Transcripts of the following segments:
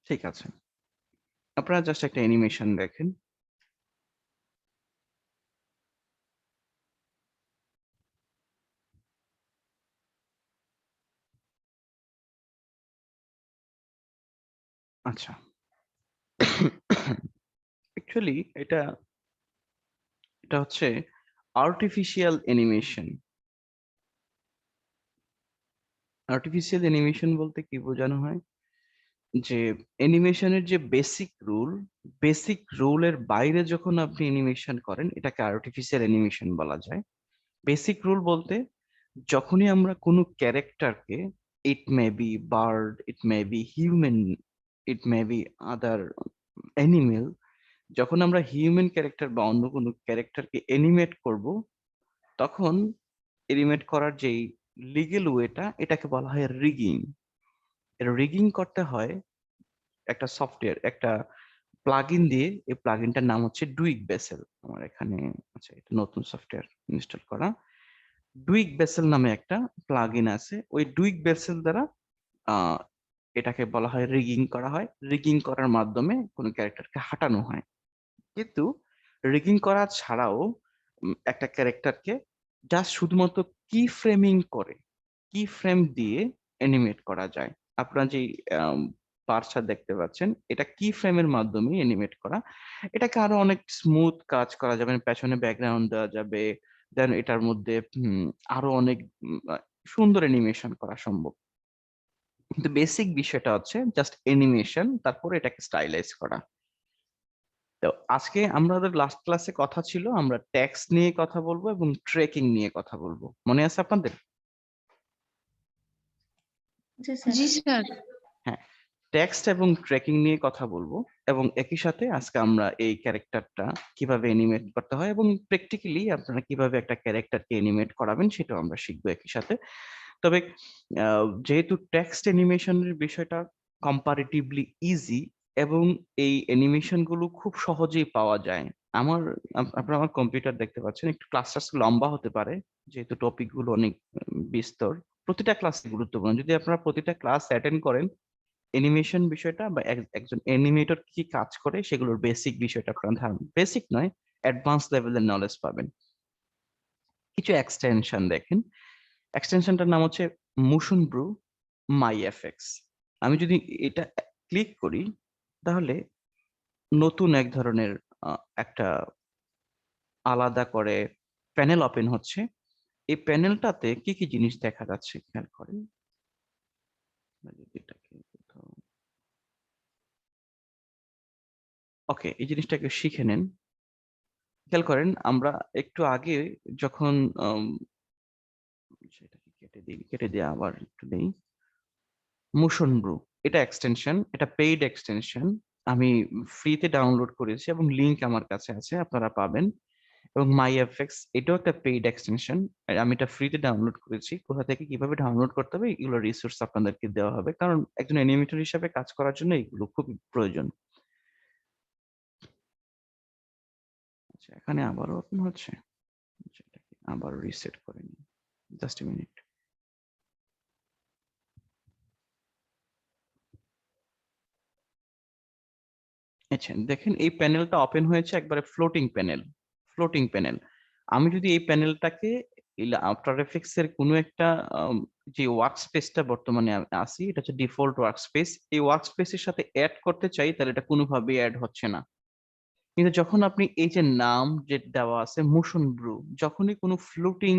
ঠিক আছে, আপনারা জাস্ট একটা অ্যানিমেশন দেখেন। আচ্ছা, অ্যাকচুয়ালি এটা এটা হচ্ছে আর্টিফিশিয়াল অ্যানিমেশন। আর্টিফিশিয়াল অ্যানিমেশন বলতে কি বোঝানো হয়, যে অ্যানিমেশনের যে বেসিক রুলের বাইরে যখন আপনি অ্যানিমেশন করেন এটাকে আর্টিফিশিয়াল অ্যানিমেশন বলা যায়। বেসিক রুল বলতে, যখনই আমরা কোনো ক্যারেক্টারকে, it may be bird, it may be human, it may be other animal, যখন আমরা হিউম্যান ক্যারেক্টার বা অন্য কোনো ক্যারেক্টারকে অ্যানিমেট করব, তখন অ্যানিমেট করার যেই লিগেল ওয়েটা, এটাকে বলা হয় রিগিং। রিগিং করতে হয় একটা সফটওয়্যার, একটা প্লাগইন দিয়ে। এই প্লাগইনটার নাম হচ্ছে ডুইক বেসেল। আমার এখানে আচ্ছা, এটা নতুন সফটওয়্যার ইনস্টল করা। ডুইক বেসেল নামে একটা প্লাগইন আছে। ওই ডুইক বেসেল দ্বারা আহ এটাকে বলা হয় রিগিং করা হয়। রিগিং করার মাধ্যমে কোনো ক্যারেক্টারকে হাঁটানো হয়। কিন্তু রিগিং করা ছাড়াও একটা ক্যারেক্টারকে জাস্ট শুধুমাত্র কি ফ্রেমিং করে, কি ফ্রেম দিয়ে অ্যানিমেট করা যায়। আপনারা যে পার্টটা দেখতে পাচ্ছেন, এটা কি ফ্রেমের মাধ্যমে অ্যানিমেট করা। এটাকে আরো অনেক স্মুথ কাজ করা যাবে, পেছনে ব্যাকগ্রাউন্ড দেওয়া যাবে, দেন এটার মধ্যে আরো অনেক সুন্দর অ্যানিমেশন করা সম্ভব। কিন্তু বেসিক বিষয়টা হচ্ছে জাস্ট অ্যানিমেশন, তারপরে এটাকে স্টাইলাইজ করা। তো আজকে আমাদের লাস্ট ক্লাসে কথা ছিল আমরা টেক্সট নিয়ে কথা বলবো এবং ট্রেকিং নিয়ে কথা বলবো, মনে আছে আপনাদের? জি স্যার। জি স্যার। হ্যাঁ, টেক্সট এবং ট্রেকিং নিয়ে কথা বলবো, এবং একই সাথে আজকে আমরা এই ক্যারেক্টারটা কিভাবে অ্যানিমেট করতে হয় এবং প্র্যাকটিক্যালি আপনারা কিভাবে একটা ক্যারেক্টারকে অ্যানিমেট করাবেন সেটাও আমরা শিখবো একই সাথে। তবে যেহেতু টেক্সট অ্যানিমেশনের বিষয়টা কম্পারেটিভলি ইজি, এবং এই অ্যানিমেশন গুলো খুব সহজেই পাওয়া যায়। আমার আপনারা আমার কম্পিউটার দেখতে পাচ্ছেন, একটু ক্লাসটা লম্বা হতে পারে যেহেতু টপিক গুলো অনেক বিস্তর। প্রতিটা ক্লাস গুরুত্বপূর্ণ, যদি আপনারা প্রতিটা ক্লাস অ্যাটেন্ড করেন, অ্যানিমেশন বিষয়টা বা একজন অ্যানিমেটর কি কাজ করে সেগুলোর বেসিক বিষয়টা আপনার ধারণা, বেসিক নয়, অ্যাডভান্স লেভেলের নলেজ পাবেন। কিছু এক্সটেনশন দেখেন, এক্সটেনশনটার নাম হচ্ছে মোশন ব্রু মাই এফএক্স। আমি যদি এটা ক্লিক করি, তাহলে নতুন এক ধরনের একটা আলাদা করে প্যানেল ওপেন হচ্ছে। এই প্যানেলটাতে কি কি জিনিস দেখা যাচ্ছে খেয়াল করেন। ওকে, এই জিনিসটাকে শিখে নেন। খেয়াল করেন, আমরা একটু আগে যখন সেটাকে কেটে দিয়ে আবার একটু নেই। মোশন ব্রু, এটা এক্সটেনশন, এটা পেইড এক্সটেনশন। আমি ফ্রিতে ডাউনলোড করেছি এবং লিংক আমার কাছে আছে, আপনারা পাবেন। এবং মাই এফএক্স, এটাও একটা পেইড এক্সটেনশন, আমি এটা ফ্রিতে ডাউনলোড করেছি। কোথা থেকে কিভাবে ডাউনলোড করতে হবে এগুলো রিসোর্স আপনাদেরকে দেওয়া হবে, কারণ একজন অ্যানিমেটর হিসেবে কাজ করার জন্য এগুলো খুবই প্রয়োজন। আচ্ছা, এখানে আবারও ওপেন হচ্ছে, সেটাকে আবার রিসেট করে নিই, জাস্ট এ মিনিট। আচ্ছা দেখেন, এই প্যানেলটা ওপেন হয়েছে, একবারে ফ্লোটিং প্যানেল। ফ্লোটিং প্যানেল, আমি যদি এই প্যানেলটাকে আফটার এফেক্টস এর কোনো একটা যে ওয়ার্ক স্পেসটা বর্তমানে আসি, এটা হচ্ছে ডিফল্ট ওয়ার্ক স্পেস, এই ওয়ার্ক স্পেসের সাথে অ্যাড করতে চাই, তাহলে এটা কোনোভাবেই অ্যাড হচ্ছে না। কিন্তু যখন আপনি এই যে নাম যে দেওয়া আছে মোশন ব্রু, যখনই কোনো ফ্লোটিং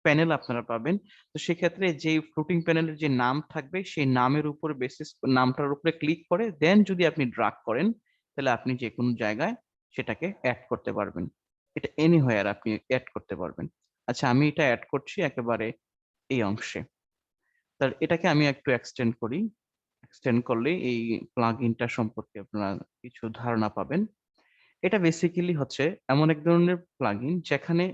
প্যানেল আপনারা পাবেন, তো সেক্ষেত্রে যে ফ্লোটিং প্যানেলের যে নাম থাকবে সেই নামের উপর বেসিস, নামটার উপরে ক্লিক করে দেন যদি আপনি ড্রাগ করেন, তাহলে আপনি যে কোনো জায়গায় সেটাকে অ্যাড করতে পারবেন। এটা এনিহোয়ার আপনি অ্যাড করতে পারবেন। আচ্ছা, আমি এটা অ্যাড করছি একেবারে এই অংশে। তাহলে এটাকে আমি একটু এক্সটেন্ড করি। এক্সটেন্ড করলে এই প্লাগইনটা সম্পর্কে আপনারা কিছু ধারণা পাবেন। এটা বেসিক্যালি হচ্ছে এমন এক ধরনের প্লাগইন যেখানে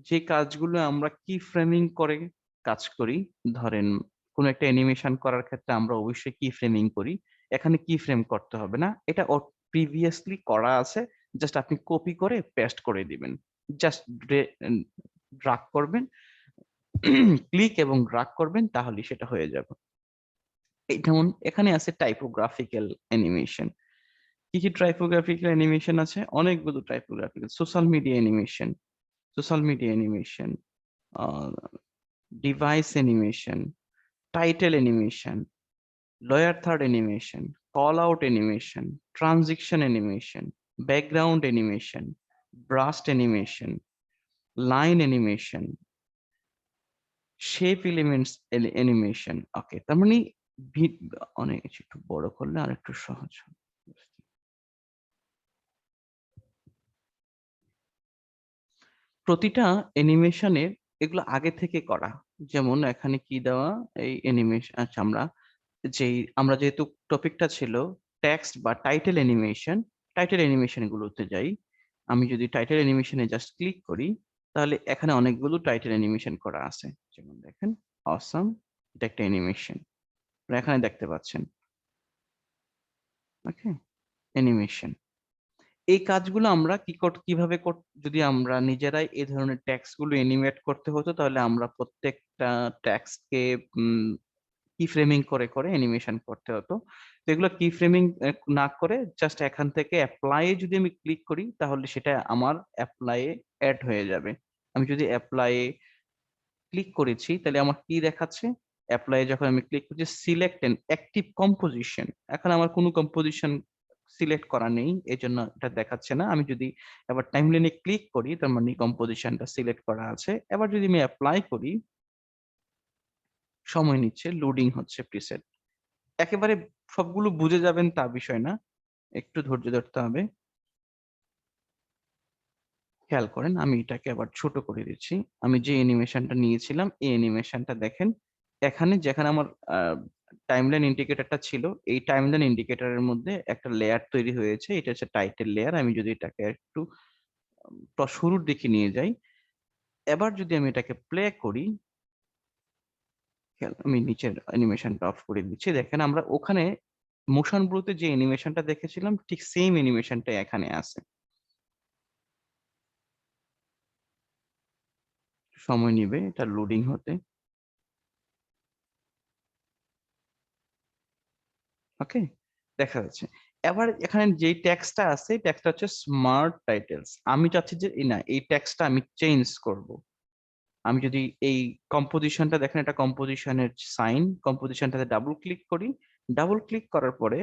যে কাজগুলো আমরা কি ফ্রেমিং করে কাজ করি, ধরেন কোনো একটা অ্যানিমেশন করার ক্ষেত্রে আমরা অবশ্যই কি ফ্রেমিং করি, এখানে কি ফ্রেম করতে হবে না, এটা প্রিভিয়াসলি করা আছে, জাস্ট আপনি কপি করে পেস্ট করে দিবেন। জাস্ট ড্রাগ করবেন, ক্লিক এবং ড্রাগ করবেন, তাহলে সেটা হয়ে যাবে। এই যেমন এখানে আছে টাইপোগ্রাফিক্যাল অ্যানিমেশন। কি কি টাইপোগ্রাফিক্যাল অ্যানিমেশন আছে? অনেকগুলো typographical. Social media animation, device animation, title animation, lower third animation, callout animation, transition animation, background animation, burst animation, line animation, shape elements animation. Okay, তার মানে অনেক কিছু একটু বড় করলে আর একটু সহজ হবে। প্রতিটা অ্যানিমেশনের এগুলো আগে থেকে করা। যেমন এখানে কি দেওয়া, এই অ্যানিমেশন, আচ্ছা আমরা যেহেতু টপিকটা ছিল টেক্সট বা টাইটেল অ্যানিমেশন, টাইটেল অ্যানিমেশন গুলোতে যাই। আমি যদি টাইটেল অ্যানিমেশনে জাস্ট ক্লিক করি, তাহলে এখানে অনেকগুলো টাইটেল অ্যানিমেশন করা আছে। যেমন দেখেন অসাম, এটা একটা অ্যানিমেশন, এখানে দেখতে পাচ্ছেন। ওকে, অ্যানিমেশন। এই কাজগুলো আমরা কিভাবে যদি আমরা নিজেরাই এই ধরনের ট্যাক্স গুলো এনিমেট করতে হতো, তাহলে আমরা প্রত্যেকটা ট্যাক্সকে কি ফ্রেমিং করে করে অ্যানিমেশন করতে হতো। তো এগুলো কি ফ্রেমিং না করে জাস্ট এখান থেকে অ্যাপ্লাই যদি আমি ক্লিক করি, তাহলে সেটা আমার অ্যাপ্লাই অ্যাড হয়ে যাবে। আমি যদি অ্যাপ্লাই ক্লিক করেছি, তাহলে আমার কি দেখাচ্ছে? অ্যাপ্লাই যখন আমি ক্লিক করছি, সিলেক্ট এন অ্যাক্টিভ কম্পোজিশন, এখন আমার কোনো কম্পোজিশন সিলেক্ট করা নেই, এই জন্য এটা দেখাচ্ছে না। আমি যদি এবার টাইমলাইনে ক্লিক করি, তার মানে কম্পোজিশনটা সিলেক্ট করা আছে। এবার যদি আমি অ্যাপ্লাই করি, সময় নিচ্ছে, লোডিং হচ্ছে প্রিসেট। একেবারে সবগুলো বুঝে যাবেন তা বিষয় না, একটু ধৈর্য ধরতে হবে। খেয়াল করেন, আমি এটাকে আবার ছোট করে দিচ্ছি। আমি যে অ্যানিমেশনটা নিয়েছিলাম, এই অ্যানিমেশনটা দেখেন। এখানে যেখানে আমার টাইমলাইন ইন্ডিকেটরটা ছিল, এই টাইমলাইন ইন্ডিকেটরের মধ্যে একটা লেয়ার তৈরি হয়েছে, এটা হচ্ছে টাইটেল লেয়ার। আমি যদি এটাকে একটু শুরুর দিকে নিয়ে যাই, এবার যদি আমি এটাকে প্লে করি, আমি নিচের অ্যানিমেশনটা অফ করে দিচ্ছি। দেখেন আমরা ওখানে মোশন ব্লুতে যে অ্যানিমেশনটা দেখেছিলাম, ঠিক সেম অ্যানিমেশনটাই এখানে আছে। সময় নিবে এটা লোডিং হতে। ওকে, দেখা যাচ্ছে। এবার এখানে যে ট্যাক্সটা আছে, ট্যাক্সটা হচ্ছে স্মার্ট টাইটেলস। আমি চাচ্ছি যে না, এই ট্যাক্সটা আমি চেঞ্জ করব। আমি যদি এই কম্পোজিশনটা দেখেন, এটা কম্পোজিশনের সাইন, কম্পোজিশনটাতে ডাবল ক্লিক করি। ডাবল ক্লিক করার পরে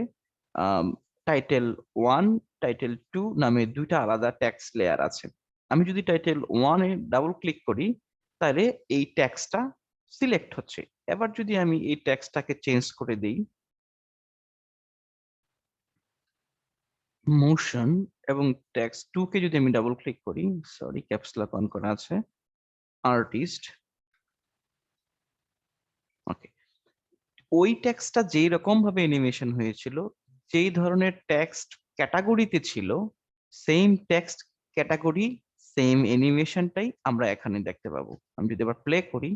টাইটেল ওয়ান, টাইটেল টু নামে দুইটা আলাদা ট্যাক্স লেয়ার আছে। আমি যদি টাইটেল ওয়ানে ডাবল ক্লিক করি, তাহলে এই ট্যাক্সটা সিলেক্ট হচ্ছে। এবার যদি আমি এই ট্যাক্সটাকে চেঞ্জ করে দিই, মোশন এবং টেক্সট 2 কে যদি আমি ডাবল ক্লিক করি, সরি ক্যাপস লক অন করা আছে, আর্টিস্ট। ওকে, ওই টেক্সটটা যেই রকম ভাবে অ্যানিমেশন হয়েছিল, যেই ধরনের টেক্সট ক্যাটাগরিতে ছিল, সেম টেক্সট ক্যাটাগরি, সেম অ্যানিমেশনটাই আমরা এখানে দেখতে পাবো। আমি যদি আবার প্লে করি,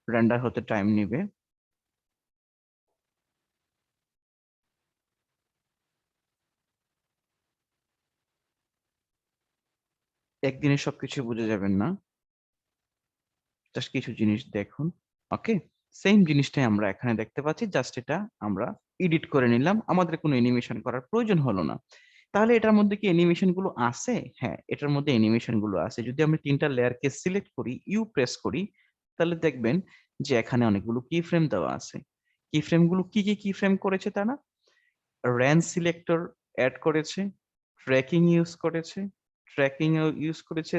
রেন্ডার হতে টাইম নেবে। একদিনে সবকিছু বুঝে যাবেন না, জাস্ট কিছু জিনিস দেখুন। ওকে, সেম জিনিসটাই আমরা এখানে দেখতে পাচ্ছি, জাস্ট এটা আমরা এডিট করে নিলাম, আমাদের কোনো অ্যানিমেশন করার প্রয়োজন হলো না। তাহলে এটার মধ্যে কি অ্যানিমেশন গুলো আছে? হ্যাঁ, এটার মধ্যে অ্যানিমেশন গুলো আছে। যদি আমরা তিনটা লেয়ারকে সিলেক্ট করি, ইউ প্রেস করি, তাহলে দেখবেন যে এখানে অনেকগুলো কি ফ্রেম দেওয়া আছে। কি ফ্রেম গুলো কি কি কি ফ্রেম করেছে তারা? র্যান সিলেক্টর অ্যাড করেছে, ট্র্যাকিং ইউজ করেছে, ট্র্যাকিং ইউজ করেছে,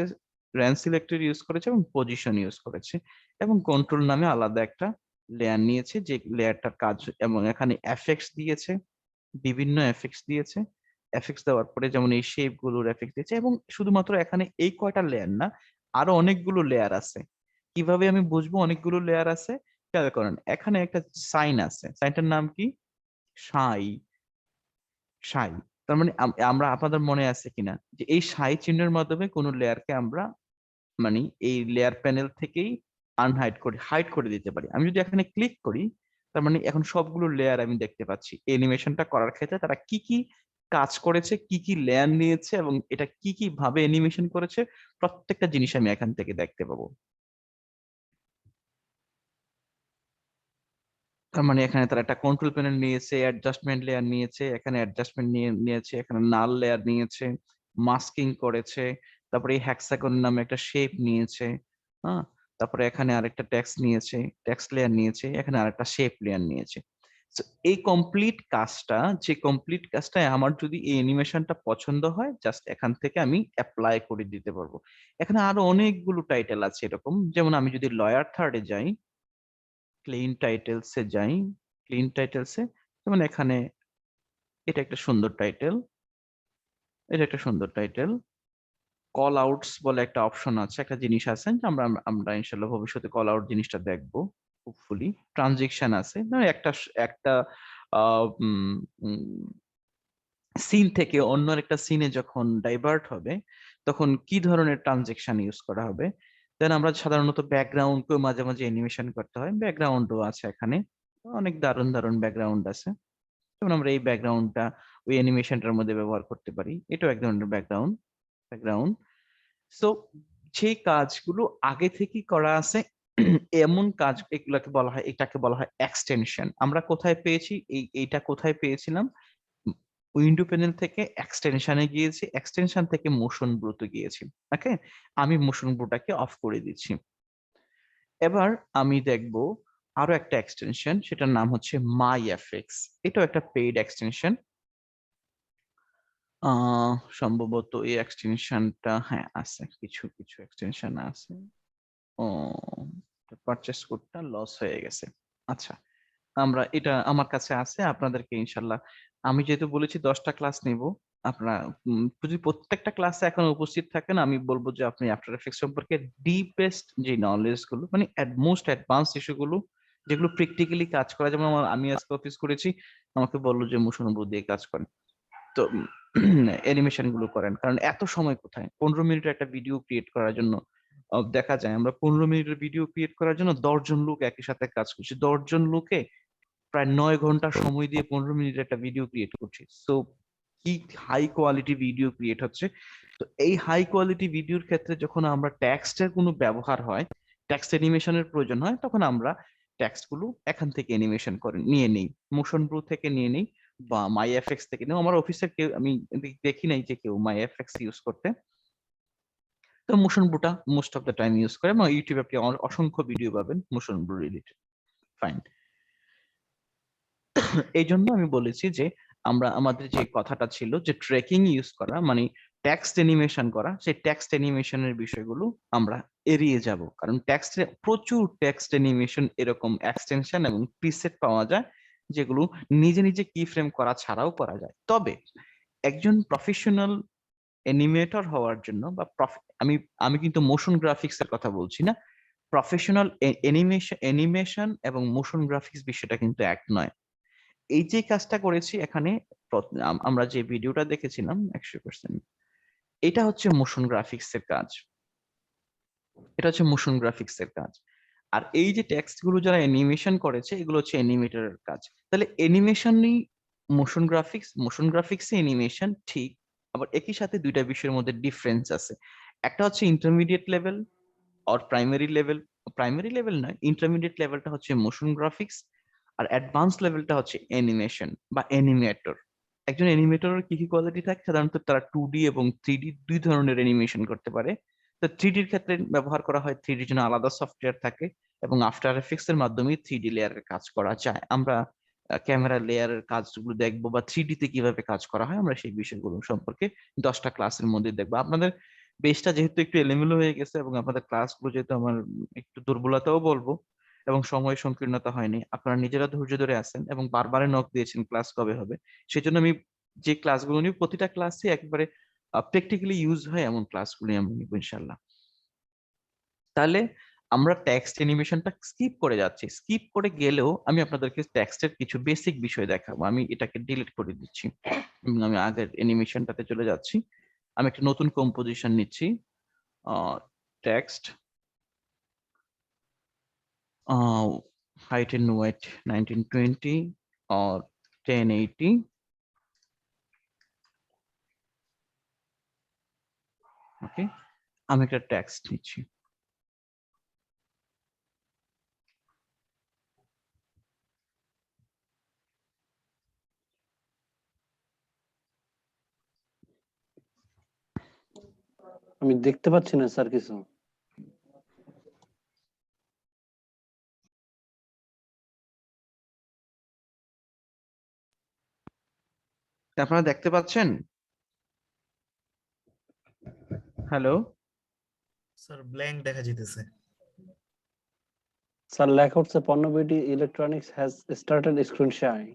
র্যান সিলেক্টর ইউজ করেছে এবং পজিশন ইউজ করেছে, এবং কন্ট্রোল নামে আলাদা একটা লেয়ার নিয়েছে, যে লেয়ারটার কাজ, এবং এখানে এফেক্টস দিয়েছে, বিভিন্ন এফেক্টস দিয়েছে। এফেক্টস দেওয়ার পরে যেমন এই শেপ গুলোর এফেক্ট দিয়েছে, এবং শুধুমাত্র এখানে এই কয়টা লেয়ার না, আরো অনেকগুলো লেয়ার আছে। কিভাবে আমি বুঝবো অনেকগুলো লেয়ার আছে? খেয়াল করেন, এখানে একটা সাইন আছে, সাইনটার নাম কি? সাই। সাই, তার মানে আমরা, আপনাদের মনে আছে কিনা যে এই সাই চিহ্নের মাধ্যমে কোন লেয়ারকে আমরা মানে এই লেয়ার প্যানেল থেকেই আনহাইড করে হাইড করে দিতে পারি। আমি যদি এখানে ক্লিক করি, তার মানে এখন সবগুলো লেয়ার আমি দেখতে পাচ্ছি। অ্যানিমেশনটা করার ক্ষেত্রে তারা কি কি কাজ করেছে, কি কি লেয়ার নিয়েছে, এবং এটা কি কি ভাবে অ্যানিমেশন করেছে, প্রত্যেকটা জিনিস আমি এখান থেকে দেখতে পাবো। তার মানে এখানে তারা একটা কন্ট্রোল প্যানেল নিয়েছে, অ্যাডজাস্টমেন্ট লেয়ার নিয়েছে, এখানে অ্যাডজাস্টমেন্ট নিয়েছে, এখানে নাল লেয়ার নিয়েছে, মাস্কিং করেছে, তারপরে এই হ্যাক্সাগন নামে একটা শেপ নিয়েছে, হ্যাঁ, তারপরে এখানে আরেকটা টেক্সট নিয়েছে, টেক্সট লেয়ার নিয়েছে, এখানে আরেকটা শেপ লেয়ার নিয়েছে। এই কমপ্লিট কাজটা, যে কমপ্লিট কাজটা আমার যদি এই অ্যানিমেশনটা পছন্দ হয়, জাস্ট এখান থেকে আমি অ্যাপ্লাই করে দিতে পারবো। এখানে আরো অনেকগুলো টাইটেল আছে এরকম, যেমন আমি যদি লয়ার থার্ডে যাই, ক্লিন টাইটেলসে যাই, ক্লিন টাইটেলসে, যেমন এখানে এটা একটা সুন্দর টাইটেল, এটা একটা সুন্দর টাইটেল। কল আউটস বলে একটা অপশন আছে, একটা জিনিস আছে, যে আমরা আমরা ইনশাল্লাহ ভবিষ্যতে কল আউট জিনিসটা দেখবো হোপফুলি। ট্রানজেকশন আছে, না একটা একটা সিন থেকে অন্য একটা সিনে যখন ডাইভার্ট হবে, তখন কি ধরনের ট্রানজেকশন ইউজ করা হবে। দেন আমরা সাধারণত ব্যাকগ্রাউন্ডকেও মাঝে মাঝে অ্যানিমেশন করতে হয়, ব্যাকগ্রাউন্ডও আছে এখানে, অনেক দারুণ দারুণ ব্যাকগ্রাউন্ড আছে। যেমন আমরা এই ব্যাকগ্রাউন্ডটা ওই অ্যানিমেশনটার মধ্যে ব্যবহার করতে পারি, এটাও এক ধরনের ব্যাকগ্রাউন্ড ব্যাকগ্রাউন্ড সো যে কাজগুলো আগে থেকেই করা আছে, এমন কাজ এগুলাকে বলা হয়, এটাকে বলা হয় এক্সটেনশন। আমরা কোথায় পেয়েছি, এইটা কোথায় পেয়েছিলাম, উইন্ডো প্যানেল থেকে এক্সটেনশনে গিয়েছি, এক্সটেনশন থেকে মোশন ব্লুতে গিয়েছি। ওকে, আমি মোশন ব্লুটাকে অফ করে দিচ্ছি। এবার আমি দেখব আরো একটা এক্সটেনশন, সেটার নাম হচ্ছে মাই এফএক্স। এটাও একটা পেইড এক্সটেনশন। সম্ভবত এই এক্সটেনশনটা, হ্যাঁ আছে, কিছু কিছু এক্সটেনশন আছে। ও, পারচেস কোডটা লস হয়ে গেছে। আচ্ছা, আমরা এটা আমার কাছে আছে, আপনাদেরকে ইনশাল্লাহ, আমি যেহেতু বলেছি 10টা ক্লাস নেব, আপনারা যদি প্রত্যেকটা ক্লাসে এখন উপস্থিত থাকেন, আমি বলবো যে আপনি আফটার এফেক্টস সম্পর্কে ডিপেস্ট যে নলেজ গুলো, মানে মোস্ট অ্যাডভান্স ইস্যুগুলো, যেগুলো প্র্যাকটিক্যালি কাজ করা, যেমন আমি আজকে অফিস করেছি, আমাকে বললো যে মোশন ব্লু দিয়ে কাজ করেন, তো অ্যানিমেশন গুলো করেন, কারণ এত সময় কোথায়, 15 মিনিটের একটা ভিডিও ক্রিয়েট করার জন্য দেখা যায় আমরা 15 মিনিটের ভিডিও ক্রিয়েট করার জন্য 10জন লোক একই সাথে কাজ করছি, 10জন লোকে প্রায় 9 ঘন্টা সময় দিয়ে 15 মিনিটের একটা ভিডিও ক্রিয়েট করছি। সো কি হাই কোয়ালিটি ভিডিও ক্রিয়েট হচ্ছে। তো এই হাই কোয়ালিটি ভিডিওর ক্ষেত্রে যখন আমরা টেক্সটের কোনো ব্যবহার হয়, টেক্সট অ্যানিমেশনের প্রয়োজন হয়, তখন আমরা টেক্সট গুলো এখান থেকে অ্যানিমেশন করে নিয়ে নেই, মোশন ব্লু থেকে নিয়ে নেই, বা মাই এফএক্স থেকে নেই। আমার অফিসের কেউ আমি দেখি নাই যে কেউ মাই এফএক্স ইউজ করতে। তো মোশন ব্লুটা most of the time use করে, এবং ইউটিউবে আপনি অসংখ্য ভিডিও পাবেন মোশন ব্লু রিলেটেড। ফাইন, এই জন্য আমি বলেছি যে আমরা আমাদের যে কথাটা ছিল যে ট্রেকিং ইউজ করা, মানে টেক্সট অ্যানিমেশন করা, সেই টেক্সট অ্যানিমেশনের বিষয়গুলো আমরা এড়িয়ে যাব, কারণ টেক্সটে প্রচুর টেক্সট অ্যানিমেশন এরকম এক্সটেনশন এবং প্রিসেট পাওয়া যায়, যেগুলো নিজে নিজে কি ফ্রেম করা ছাড়াও করা যায়। তবে একজন প্রফেশনাল অ্যানিমেটর হওয়ার জন্য, বা আমি আমি কিন্তু মোশন গ্রাফিক্স এর কথা বলছি না, প্রফেশনাল অ্যানিমেশন এবং মোশন গ্রাফিক্স বিষয়টা কিন্তু এক নয়। এই যে কাজটা করেছি এখানে, আমরা যে ভিডিওটা দেখেছিলাম 100%, এটা হচ্ছে মোশন গ্রাফিক্স এর কাজ, এটা হচ্ছে মোশন গ্রাফিক্স এর কাজ। আর এই যে টেক্সট গুলো যারা অ্যানিমেশন করেছে, এগুলো হচ্ছে অ্যানিমেটরের কাজ। তাহলে অ্যানিমেশনই মোশন গ্রাফিক্স অ্যানিমেশন ঠিক, আবার একই সাথে দুইটা বিষয়ের মধ্যে ডিফারেন্স আছে। একটা হচ্ছে ইন্টারমিডিয়েট লেভেল আর প্রাইমারি লেভেল। প্রাইমারি লেভেল নয়, ইন্টারমিডিয়েট লেভেলটা হচ্ছে মোশন গ্রাফিক্স, আর অ্যাডভান্স লেভেলটা হচ্ছে অ্যানিমেশন বা অ্যানিমেটর। একজন অ্যানিমেটরের কি কি কোয়ালিটি থাকে, সাধারণত তারা 2D এবং 3D দুই ধরনের অ্যানিমেশন করতে পারে। তো 3Dর ক্ষেত্রে ব্যবহার করা হয়, 3Dর জন্য আলাদা সফটওয়্যার থাকে, এবং আফটার এফেক্টস এর মাধ্যমে 3D লেয়ারের কাজ করা যায়। আমরা ক্যামেরা লেয়ারের কাজগুলো দেখবো, বা 3D তে কিভাবে কাজ করা হয়, আমরা সেই বিষয়গুলো সম্পর্কে 10টা ক্লাসের মধ্যে দেখবো। আপনাদের বেসটা যেহেতু একটু এলোমেলো হয়ে গেছে, এবং আপনাদের ক্লাসগুলো যেহেতু আমার একটু দুর্বলতাও বলবো, এবং সময় সংকীর্ণতা হয়নি, আপনারা নিজেরা ধৈর্য ধরে আছেন এবং বারবার নক দিয়েছেন ক্লাস কবে হবে, সেজন্য আমি যে ক্লাসগুলো নিব, প্রতিটা ক্লাসে একবারে প্র্যাকটিক্যালি ইউজ হয় এমন ক্লাসগুলো আমি নিব ইনশাল্লাহ। তাহলে আমরা টেক্সট অ্যানিমেশনটা স্কিপ করে যাচ্ছি, স্কিপ করে গেলেও আমি আপনাদেরকে টেক্সটের কিছু বেসিক বিষয় দেখাবো। আমি এটাকে ডিলিট করে দিচ্ছি এবং আমি আগের অ্যানিমেশনটাতে চলে যাচ্ছি। আমি একটা নতুন কম্পোজিশন নিচ্ছি, text, height and weight 1920 or 1080. ওকে, আমি একটা টেক্সট নিচ্ছি। আমি দেখতে পাচ্ছি না স্যার কিছু। আপনারা দেখতে পাচ্ছেন? হ্যালো? স্যার ব্ল্যাঙ্ক দেখা যেতেছে। স্যার লেখা হচ্ছে পণ্যবিডি electronics has started screen sharing.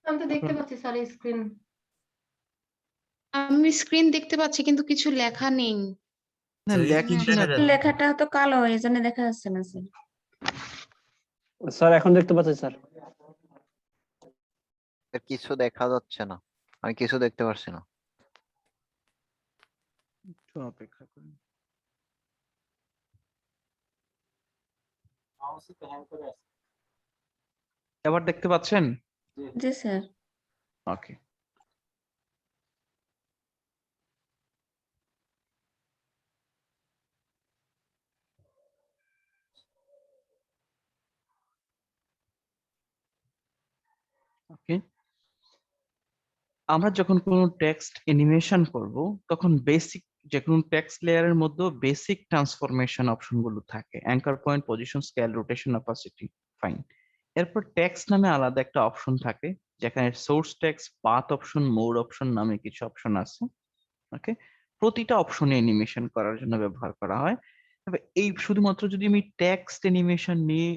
আমি তো দেখতে পাচ্ছি স্যার স্ক্রিন। আমি স্ক্রিন দেখতে পাচ্ছি কিন্তু কিছু লেখা নেই। না, স্যার, লেখছি স্ক্রিন না দেখা তো। যাচ্ছে। লেখাটা তো কালো এই জন্য দেখা যাচ্ছে না স্যার। স্যার এখন দেখতে পাচ্ছি স্যার। এর কিছু দেখা যাচ্ছে না, আমি কিছু দেখতে পারছি না। একটু অপেক্ষা করুন। এবার দেখতে পাচ্ছেন? জি স্যার। ওকে। ওকে, আমরা যখন কোনো টেক্সট অ্যানিমেশন করব তখন বেসিক যে কোনো টেক্সট লেয়ারের মধ্যে বেসিক ট্রান্সফরমেশন অপশনগুলো থাকে, anchor point, position, scale, rotation, opacity, fine. এরপর টেক্সট নামে আলাদা একটা অপশন থাকে যেখানে source text, path option, mode option নামে কিছু অপশন আছে। ওকে, প্রতিটা অপশনে অ্যানিমেশন করার জন্য ব্যবহার করা হয়। তবে এই শুধুমাত্র যদি আমি টেক্সট অ্যানিমেশন নিয়ে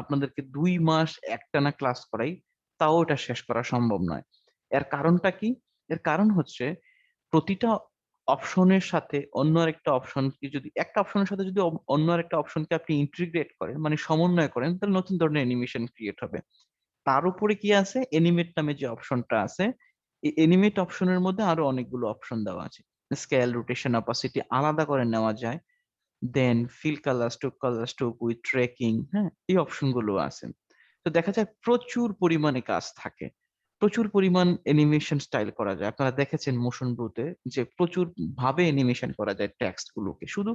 আপনাদেরকে 2 মাস একটানা ক্লাস করাই, তাও এটা শেষ করা সম্ভব নয়। এর কারণটা কি? এর কারণ হচ্ছে প্রতিটা অপশনের সাথে অন্য আরেকটা অপশন কি, যদি একটা অপশনের সাথে যদি অন্য আরেকটা অপশনকে আপনি ইন্টিগ্রেট করেন, মানে সমন্বয় করেন, তাহলে নতুন ধরনের অ্যানিমেশন ক্রিয়েট হবে। তার উপরে কি আছে, এনিমেট নামে যে অপশনটা আছে, এই এনিমেট অপশনের মধ্যে আরো অনেকগুলো অপশন দেওয়া আছে। স্কেল, রোটেশন, অপাসিটি আলাদা করে নেওয়া যায়। Then fill colour, stroke colour, stroke with tracking, হ্যাঁ, এই অপশন গুলো আছে। তো দেখা যায় প্রচুর পরিমাণে কাজ থাকে, প্রচুর পরিমাণ অ্যানিমেশন স্টাইল করা যায়। আপনারা দেখেছেন মোশন ব্লুতে যে প্রচুর ভাবে অ্যানিমেশন করা যায় টেক্সট গুলোকে। শুধু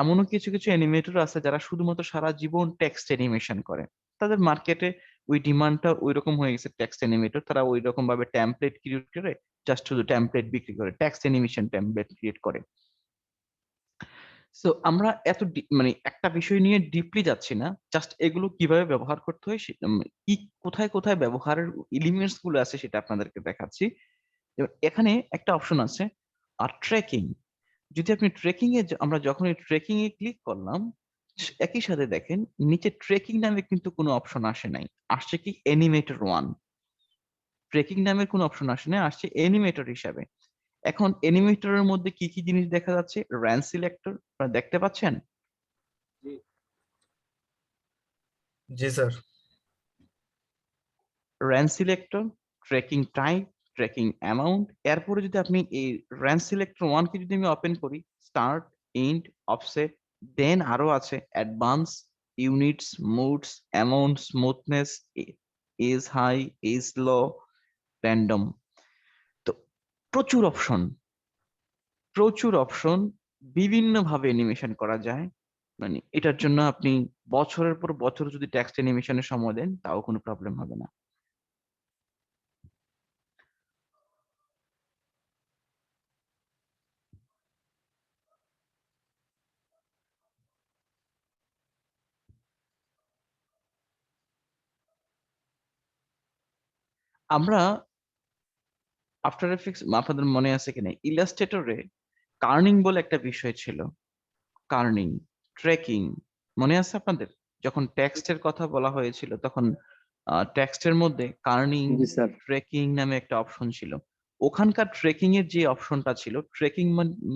এমনও কিছু কিছু অ্যানিমেটর আছে যারা শুধুমাত্র সারা জীবন টেক্সট অ্যানিমেশন করে। তাদের মার্কেটে ওই ডিমান্ডটা ওই রকম হয়ে গেছে, টেক্সট অ্যানিমেটর তারা ওই রকম ভাবে টেমপ্লেট ক্রিয়েট করে, জাস্ট শুধু টেমপ্লেট বিক্রি করে, টেক্সট অ্যানিমেশন টেমপ্লেট ক্রিয়েট করে। সো আমরা এত মানে একটা বিষয় নিয়ে ডিপলি যাচ্ছি না, জাস্ট এগুলো কিভাবে ব্যবহার করতে হয় কি কোথায় কোথায় ব্যবহারের এলিমেন্টস গুলো আছে সেটা আপনাদেরকে দেখাচ্ছি। এবার এখানে একটা অপশন আছে আর ট্রেকিং। যদি আপনি ট্রেকিং এ আমরা যখন এই ট্রেকিং এ ক্লিক করলাম, একই সাথে দেখেন নিচে ট্রেকিং নামে কিন্তু কোনো অপশন আসে নাই, আসছে কি অ্যানিমেটর 1। ট্রেকিং নামের কোনো অপশন আসে না, আসছে অ্যানিমেটর হিসাবে। এখন অ্যানিমেটরের মধ্যে কি কি জিনিস দেখা যাচ্ছে, র্যান সিলেক্টর দেখতে পাচ্ছেন? জি sir. Range selector, tracking type, tracking amount. এরপরে যদি আপনি এই র্যান সিলেক্টর 1 কে যদি আমি ওপেন করি, স্টার্ট, এন্ড, অফসেট, দেন আরো আছে advance, units, modes, amount, smoothness, ease high, ease low, random. তো প্রচুর অপশন, প্রচুর অপশন, বিভিন্ন ভাবে অ্যানিমেশন করা যায়। মানে এটার জন্য আপনি বছরের পর বছর যদি টেক্সট অ্যানিমেশনের সময় দেন তাও কোনো প্রবলেম হবে না। আমরা আফটার এফেক্টস, আপনাদের মনে আছে কিনা, ইলাস্ট্রেটরে কার্নিং বলে একটা বিষয় ছিল। কার্নিং, ট্রেকিং, মনে আছে আপনাদের? যখন টেক্সটের কথা বলা হয়েছিল তখন টেক্সটের মধ্যে কার্নিং, জি স্যার। ট্রেকিং নামে একটা অপশন ছিল। ওখানকার ট্রেকিং এর যে অপশনটা ছিল, ট্রেকিং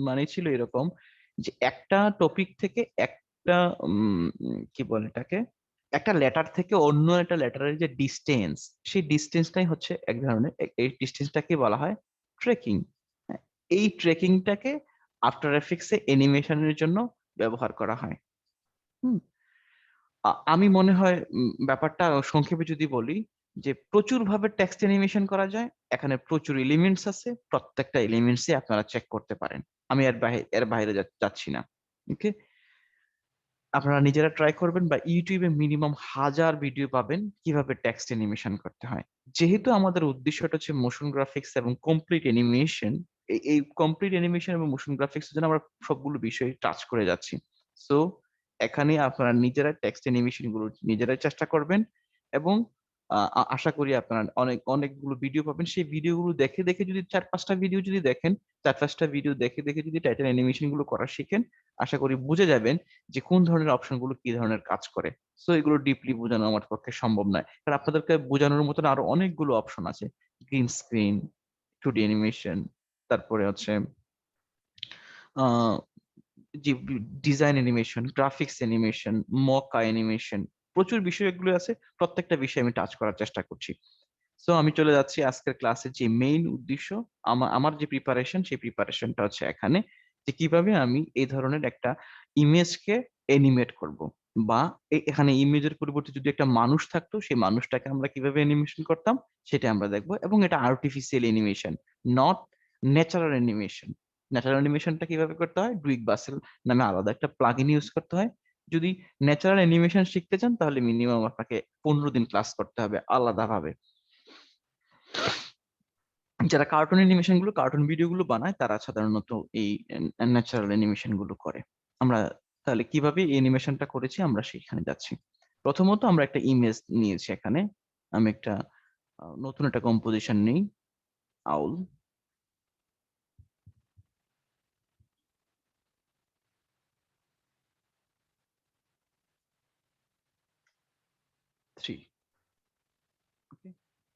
মানে ছিল এরকম যে একটা টপিক থেকে একটা কি বলে এটাকে, একটা লেটার থেকে অন্য একটা লেটারের যে ডিস্টেন্স, সেই ডিস্টেন্সটাই হচ্ছে এক ধরনের, এই ডিস্টেন্সটাকে বলা হয় ট্রেকিং। এই ট্রেকিংটাকে আফটার এফেক্টস এ অ্যানিমেশনের জন্য ব্যবহার করা হয়। হুম, আমি মনে হয় ব্যাপারটা সংক্ষেপে যদি বলি যে প্রচুর ভাবে টেক্সট অ্যানিমেশন করা যায়, এখানে প্রচুর এলিমেন্টস আছে, প্রত্যেকটা এলিমেন্টসই আপনারা চেক করতে পারেন। আমি এর বাইরে যাচ্ছি না। ওকে, আপনারা নিজেরা ট্রাই করবেন বা ইউটিউবে মিনিমাম 1000 ভিডিও পাবেন কিভাবে টেক্সট অ্যানিমেশন করতে হয়। যেহেতু আমাদের উদ্দেশ্যটা হচ্ছে মোশন গ্রাফিক্স এবং কমপ্লিট অ্যানিমেশন, এই কমপ্লিট অ্যানিমেশন এবং মোশন গ্রাফিক্স জন্য আমরা সবগুলো বিষয় টাচ করে যাচ্ছি। সো এখানে আপনারা নিজেরা টেক্সট অ্যানিমেশন গুলো নিজেরাই চেষ্টা করবেন এবং আশা করি আপনারা অনেকগুলো ভিডিও পাবেন। সেই ভিডিওগুলো দেখে দেখে যদি 4-5টা ভিডিও যদি দেখেন, 4-5টা ভিডিও দেখে দেখে যদি টাইটেল অ্যানিমেশন গুলো করা শিখেন, আশা করি বুঝে যাবেন যে কোন ধরনের অপশন গুলো কি ধরনের কাজ করে। সো এগুলো ডিপলি বোঝানো আমার পক্ষে সম্ভব নয়, কারণ আপনাদেরকে বোঝানোর মতন আরো অনেকগুলো অপশন আছে। গ্রিন স্ক্রিন, 2D অ্যানিমেশন, তারপরে হচ্ছে আহ যে design animation, graphics animation, মকা animation, প্রচুর বিষয়গুলো আছে। প্রত্যেকটা বিষয় আমি টাচ করার চেষ্টা করছি। সো আমি চলে যাচ্ছি আজকের ক্লাসের যে মেইন উদ্দেশ্য। আমার যে প্রিপারেশন, সেই প্রিপারেশনটা হচ্ছে এখানে যে কিভাবে আমি এই ধরনের একটা ইমেজকে অ্যানিমেট করব, বা এখানে ইমেজের পরিবর্তে যদি একটা মানুষ থাকতো, সেই মানুষটাকে আমরা কিভাবে অ্যানিমেশন করতাম সেটা আমরা দেখবো। এবং এটা artificial animation, not natural animation. Natural অ্যানিমেশনটা কিভাবে করতে হয়, ডুইক বাসেল নামে আলাদা একটা প্লাগইন ইউজ করতে হয়। যদি ন্যাচারাল অ্যানিমেশন শিখতে চান তাহলে মিনিমাম আপনাকে 15 দিন ক্লাস করতে হবে আলাদাভাবে। যারা কার্টুন অ্যানিমেশন গুলো, কার্টুন ভিডিও গুলো বানায়, তারা সাধারণত এই ন্যাচারাল অ্যানিমেশন গুলো করে। আমরা তাহলে কিভাবে এই অ্যানিমেশনটা করেছি আমরা সেখানে যাচ্ছি। প্রথমত আমরা একটা ইমেজ নিয়েছি এখানে। আমি একটা নতুন একটা কম্পোজিশন নেই, আউল।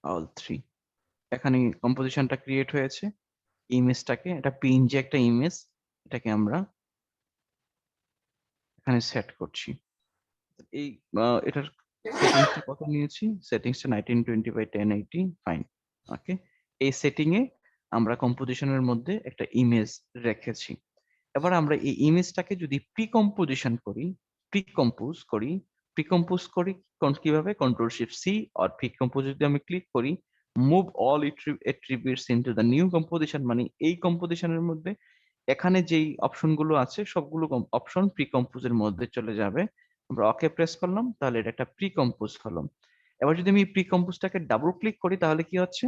আউল 3 এখানে কম্পোজিশনটা ক্রিয়েট হয়েছে। ইমেজটাকে, এটা পিএনজি একটা ইমেজ, এটাকে আমরা এখানে সেট করছি। এই এটার সেটিংসটা কত নিয়েছি, সেটিংসটা 1920 by 1080, ফাইন। ওকে, এই সেটিং এ আমরা কম্পোজিশনের মধ্যে একটা ইমেজ রেখেছি। এবার আমরা এই ইমেজটাকে যদি প্রিকম্পোজিশন করি, প্রিকম্পোজ করি কিভাবে, কন্ট্রোল শিফট সি। আর প্রিকম্পোজ যদি আমি ক্লিক করি, move all attributes into the new composition, মানে এই কম্পোজিশনের মধ্যে এখানে যেই অপশন গুলো আছে সবগুলো অপশন প্রিকম্পোজের মধ্যে চলে যাবে। আমরা ওকে প্রেস করলাম, তাহলে এটা একটা প্রিকম্পোজ হলো। এবার যদি আমি প্রিকম্পোজটাকে ডাবল ক্লিক করি তাহলে কি হচ্ছে,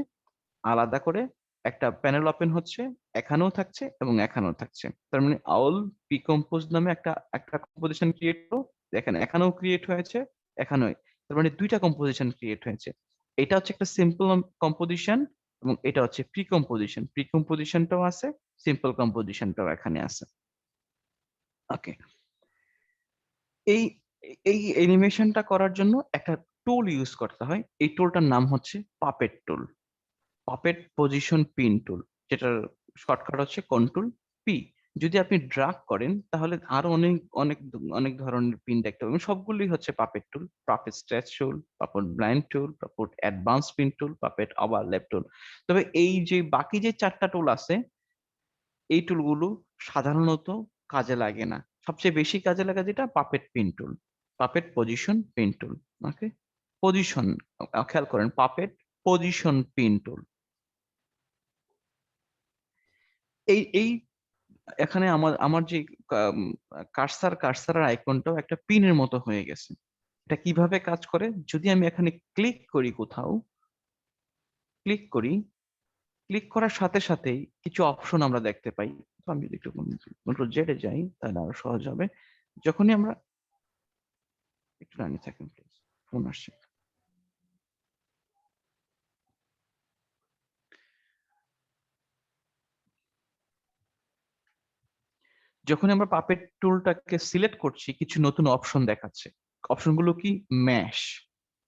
আলাদা করে একটা প্যানেল ওপেন হচ্ছে, এখানেও থাকছে এবং এখানেও থাকছে। তার মানে আউল প্রিকম্পোজ নামে একটা একটা কম্পোজিশন ক্রিয়েট হলো। দেখেন এখানেও ক্রিয়েট হয়েছে, এখানেও। তার মানে দুইটা কম্পোজিশন ক্রিয়েট হয়েছে। এটা হচ্ছে একটা সিম্পল কম্পোজিশন এবং এটা হচ্ছে প্রিকম্পোজিশন। প্রিকম্পোজিশনটাও আছে, সিম্পল কম্পোজিশনটাও এখানে আছে। ওকে, এই এই অ্যানিমেশনটা করার জন্য একটা টুল ইউজ করতে হয়। এই টুলটার নাম হচ্ছে পাপেট টুল, পাপেট পজিশন পিন টুল, যেটার শর্টকাট হচ্ছে কন্ট্রোল পি। যদি আপনি ড্রাগ করেন তাহলে আরো অনেক অনেক অনেক ধরনের পিন দেখতে পাবেন, সবগুলোই হচ্ছে পাপেট টুল। পাপেট স্ট্রেচ টুল, পাপেট ব্লাইন্ড টুল, পাপেট অ্যাডভান্স পিন টুল, পাপেট ওভারল্যাপ টুল। তবে এই যে বাকি যে 4টা টুল আছে, এই টুলগুলো সাধারণত কাজে লাগে না। সবচেয়ে বেশি কাজে লাগে যেটা, পাপেট পিন টুল, পাপেট পজিশন পিন টুল। ওকে, পজিশন, খেয়াল করেন, পাপেট পজিশন পিন টুল। এই এখানে আমার আমার যে কার্সার আইকনটাও একটা পিনের মতো হয়ে গেছে। এটা কিভাবে কাজ করে, যদি আমি এখানে ক্লিক করি, কোথাও ক্লিক করি, ক্লিক করার সাথে সাথেই কিছু অপশন আমরা দেখতে পাই। তো আমি যদি একটু কন্ট্রোল জেড এ যাই তাহলে আরো সহজ হবে। যখনই আমরা একটু লাইনে থাকেন প্লিজ, ফোন আসছে। যখন আমরা পাপেট টুলটাকে সিলেক্ট করছি, কিছু নতুন অপশন দেখাচ্ছে। অপশনগুলো কি, ম্যাশ,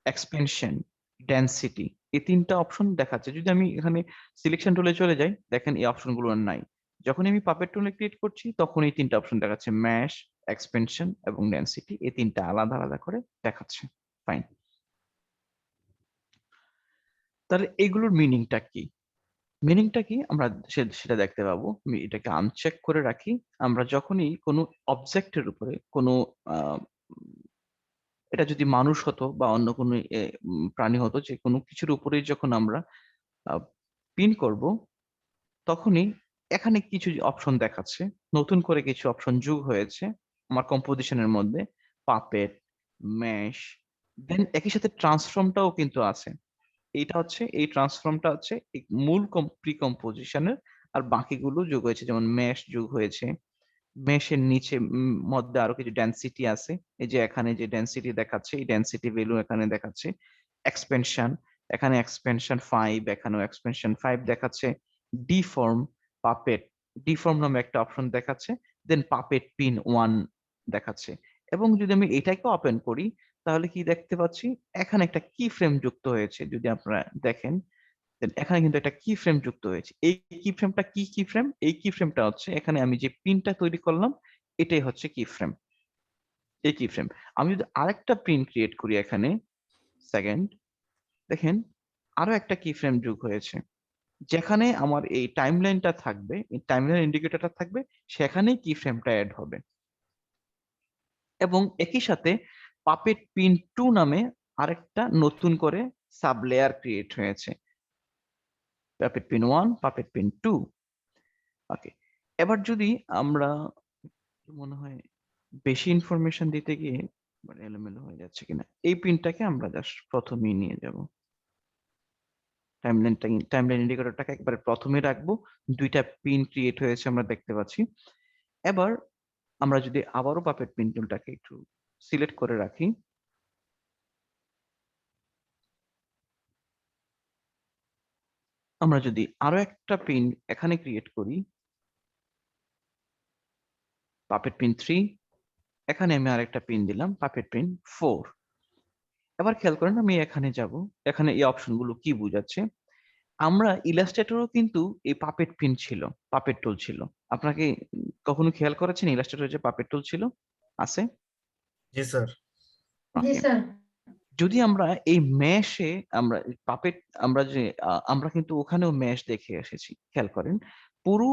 এক্সপেনশন, ডেনসিটি, এই 3টা অপশন দেখাচ্ছে। যদি আমি এখানে সিলেকশন টুলে চলে যাই, দেখেন এই অপশনগুলো আর নাই। যখন আমি পাপেট টুলে ক্রিয়েট করছি তখন এই 3টা অপশন দেখাচ্ছে, ম্যাশ, এক্সপেনশন এবং ডেনসিটি, এই 3টা আলাদা আলাদা করে দেখাচ্ছে। ফাইন, তাহলে এগুলোর মিনিংটা কি, মিনিংটা কি আমরা সেটা দেখতে পাবো। আমি এটাকে আনচেক করে রাখি। আমরা যখনই কোনো অবজেক্টের উপরে কোনো আহ, এটা যদি মানুষ হতো বা অন্য কোনো প্রাণী হতো, যে কোনো কিছুর উপরেই যখন আমরা পিন করব, তখনই এখানে কিছু অপশন দেখাচ্ছে, নতুন করে কিছু অপশন যোগ হয়েছে আমার কম্পোজিশনের মধ্যে, পাপেট, ম্যাশ, দেন একই সাথে ট্রান্সফর্মটাও কিন্তু আছে। এইটা হচ্ছে এই ট্রান্সফর্মটা হচ্ছে এই মূল প্রিকম্পোজিশনের, আর বাকিগুলো যোগ হয়েছে, যেমন মেশ যোগ হয়েছে, মেশের নিচে মধ্যে আরো কিছু ডেনসিটি আছে, এই যে এখানে যে ডেনসিটি দেখাচ্ছে এই ডেনসিটি ভ্যালু এখানে দেখাচ্ছে, এক্সপেনশন এখানে এক্সপেনশন 5, এখানেও এক্সপেনশন 5 দেখাচ্ছে, ডিফর্ম পাপেট ডিফর্ম নামে একটা অপশন দেখাচ্ছে, দেন পাপেট পিন 1 দেখাচ্ছে। এবং যদি আমি এটাকে ওপেন করি তাহলে কি দেখতে পাচ্ছি, এখানে একটা কি ফ্রেম যুক্ত হয়েছে, যদি আপনারা দেখেন then এখানে কিন্তু একটা কি ফ্রেম যুক্ত হয়েছে। এই কি ফ্রেমটা কি ফ্রেম? এই কি ফ্রেমটা হচ্ছে এখানে আমি যে পিনটা তৈরি করলাম এটাই হচ্ছে কি ফ্রেম, এই কি ফ্রেম। আমি যদি আরেকটা পিন ক্রিয়েট করি এখানে, সেকেন্ড, দেখেন আরো একটা কি ফ্রেম যোগ হয়েছে, যেখানে আমার এই টাইমলাইনটা থাকবে, এই টাইমলাইন ইন্ডিকেটরটা থাকবে, সেখানেই কি ফ্রেমটা অ্যাড হবে। এবং একই সাথে পাপেট পিন 2 নামে আরেকটা নতুন করে সাব লেয়ার ক্রিয়েট হয়েছে, পাপেট পিন 1, পাপেট পিন 2। ওকে, এবার যদি আমরা, মনে হয় বেশি ইনফরমেশন দিতে গিয়ে মানে এলোমেলো হয়ে যাচ্ছে কিনা, এই পিনটাকে আমরা জাস্ট প্রথমেই নিয়ে যাব, টাইমলাইন ইন্ডিকেটরটাকে একবারে প্রথমে রাখবো, দুইটা পিন ক্রিয়েট হয়েছে আমরা দেখতে পাচ্ছি। এবার আমরা যদি আবারও পাপেট পিন টুলটাকে একটু সিলেক্ট করে রাখি, আমরা যদি আরো একটা পিন এখানে ক্রিয়েট করি, পাপেট পিন 3, এখানে আমি আরেকটা পিন দিলাম পাপেট পিন 4। এবার খেয়াল করেন আমি এখানে যাব, এখানে এই অপশনগুলো কি বোঝাচ্ছে, আমরা ইলাস্ট্রেটরও কিন্তু এই পাপেট পিন ছিল, পাপেট টুল ছিল। আপনাকে কখনো খেয়াল করেছেন ইলাস্ট্রেটর যে পাপেট টুল ছিল আছে? জি স্যার। জি Okay. স্যার। যদি আমরা এই ম্যাশে আমরা পাপেট, আমরা যে আমরা কিন্তু ওখানেও ম্যাশ দেখে এসেছি, খেয়াল করেন পুরো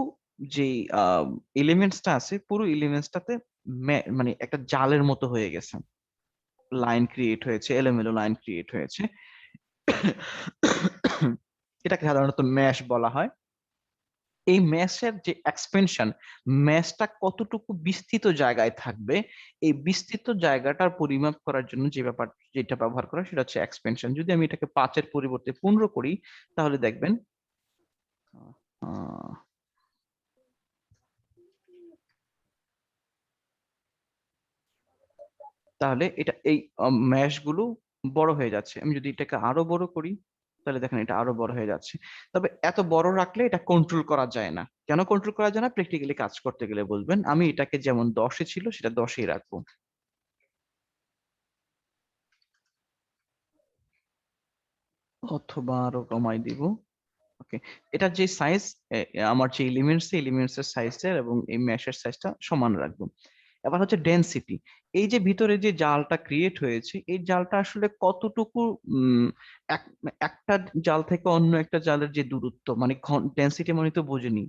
যে এলিমেন্টসটা আছে পুরো এলিমেন্টসটাতে মানে একটা জালের মতো হয়ে গেছে, লাইন ক্রিয়েট হয়েছে, এলোমেলো লাইন ক্রিয়েট হয়েছে। এটাকে সাধারণত ম্যাশ বলা হয়। এই ম্যাশের যে এক্সপেনশন, ম্যাশটা কতটুকু বিস্তৃত জায়গায় থাকবে, এই বিস্তৃত জায়গাটার পরিমাপ করার জন্য যেটা ব্যবহার করা সেটা হচ্ছে এক্সপেনশন। যদি আমি এটাকে 5-এর পরিবর্তে 15 করি তাহলে দেখবেন আহ, তাহলে এটা এই ম্যাশ গুলো বড় হয়ে যাচ্ছে। আমি যদি এটাকে আরো বড় করি তাহলে দেখেন এটা আরো বড় হয়ে যাচ্ছে। তবে এত বড় রাখলে এটা কন্ট্রোল করা যায় না। কেন কন্ট্রোল করা যায় না? প্র্যাকটিক্যালি কাজ করতে গেলে বুঝবেন। আমি এটাকে যেমন 10-এ ছিল সেটা 10-এই রাখবো, অথবা আরো কমাই দিব। ওকে, এটার যে সাইজ, আমার যে এলিমেন্টস এর সাইজটা এবং এই ম্যাশের সাইজটা সমান রাখবো। এবার হচ্ছে ডেনসিটি, এই যে ভিতরে যে জালটা ক্রিয়েট হয়েছে এই জালটা আসলে কতটুকু একটা জাল থেকে অন্য একটা জালের যে দূরত্ব, মানে ডেনসিটি মানে তো বোঝেনি,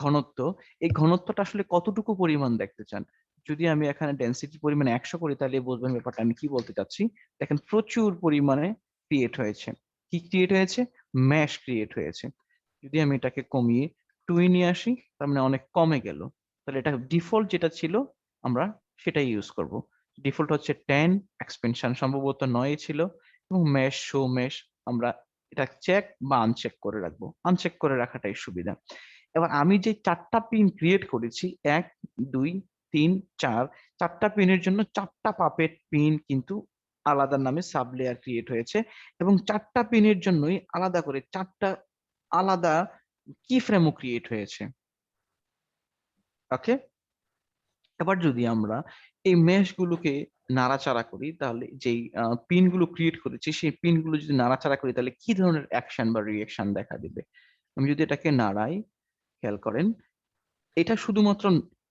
ঘনত্ব, এই ঘনত্বটা আসলে কতটুকু পরিমাণ দেখতে চান। যদি আমি এখানে ডেনসিটি পরিমাণ 100 করি তাহলে বুঝবেন ব্যাপারটা আমি কি বলতে চাচ্ছি। দেখেন প্রচুর পরিমাণে ক্রিয়েট হয়েছে, কি ক্রিয়েট হয়েছে, ম্যাশ ক্রিয়েট হয়েছে। যদি আমি এটাকে কমিয়ে 2 নিয়ে আসি তার মানে অনেক কমে গেল, তাহলে এটা ডিফল্ট যেটা ছিল আমরা সেটাই ইউজ করব। ডিফল্ট হচ্ছে 10, এক্সপেনশন সম্ভবত 9 ছিল, এবং ম্যাশ শো ম্যাশ আমরা এটা চেক বা আনচেক করে রাখবো, আনচেক করে রাখাটাই সুবিধা। এবার আমি যে 4টা পিন ক্রিয়েট করেছি 1, 2, 3, 4, 4টা পিনের জন্য 4টা পাপেট পিন কিন্তু আলাদা নামে সাব লেয়ার ক্রিয়েট হয়েছে, এবং 4টা পিনের জন্যই আলাদা করে 4টা আলাদা কি ফ্রেমও ক্রিয়েট হয়েছে। ওকে, এবার যদি আমরা এই মেশ গুলোকে নাড়াচাড়া করি তাহলে যেই পিন গুলো ক্রিয়েট করেছি সেই পিন গুলো যদি নাড়াচাড়া করি তাহলে কি ধরনের অ্যাকশন বা রিয়েকশন দেখা দিবে। আমি যদি এটাকে নাড়াই, খেয়াল করেন এটা শুধুমাত্র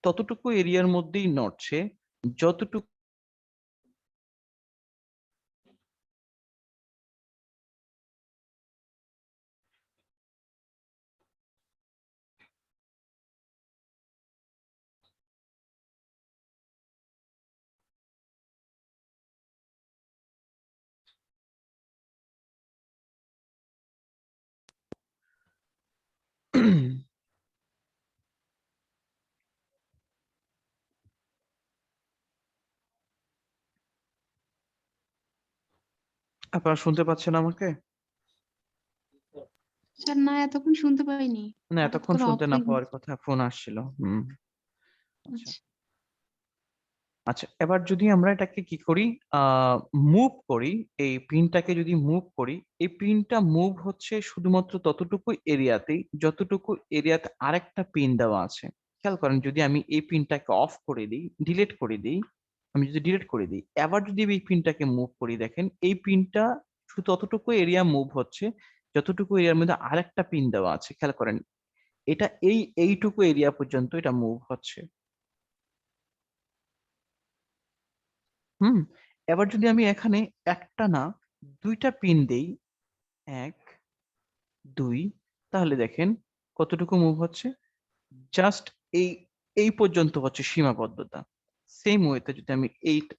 ততটুকু এরিয়ার মধ্যেই নড়ছে যতটুকু আপনারা শুনতে পাচ্ছেন আমাকে? স্যার না এতক্ষণ শুনতে পাইনি। না, হঠাৎ এতক্ষণ করে অফ শুনতে না হয়ে পাওয়ার গেছে। কথা, ফোন আসছিল। আচ্ছা আচ্ছা। আচ্ছা, এবার যদি আমরা এটাকে কি করি, মুভ করি, এই পিনটাকে যদি মুভ করি, এই পিনটা মুভ হচ্ছে শুধুমাত্র ততটুকু এরিয়াতেই যতটুকু এরিয়াতে আরেকটা পিন দেওয়া আছে। খেয়াল করেন, যদি আমি এই পিনটাকে অফ করে দিই, ডিলিট করে দিই, আমি যদি ডিলিট করে দিই, এবার যদি এই পিনটাকে মুভ করি, দেখেন এই পিনটা শুধু ততটুকু এরিয়া মুভ হচ্ছে যতটুকু এরিয়ার মধ্যে আরেকটা পিন দেওয়া আছে। খেয়াল করেন, এটা এইটুকু এরিয়া পর্যন্ত এটা মুভ হচ্ছে। হুম, এবার যদি আমি এখানে একটা না দুইটা পিন দেই, 1 2, তাহলে দেখেন কতটুকু মুভ হচ্ছে। জাস্ট এই এই পর্যন্ত হচ্ছে সীমাবদ্ধতা। সেম ওয়েতে যদি আমি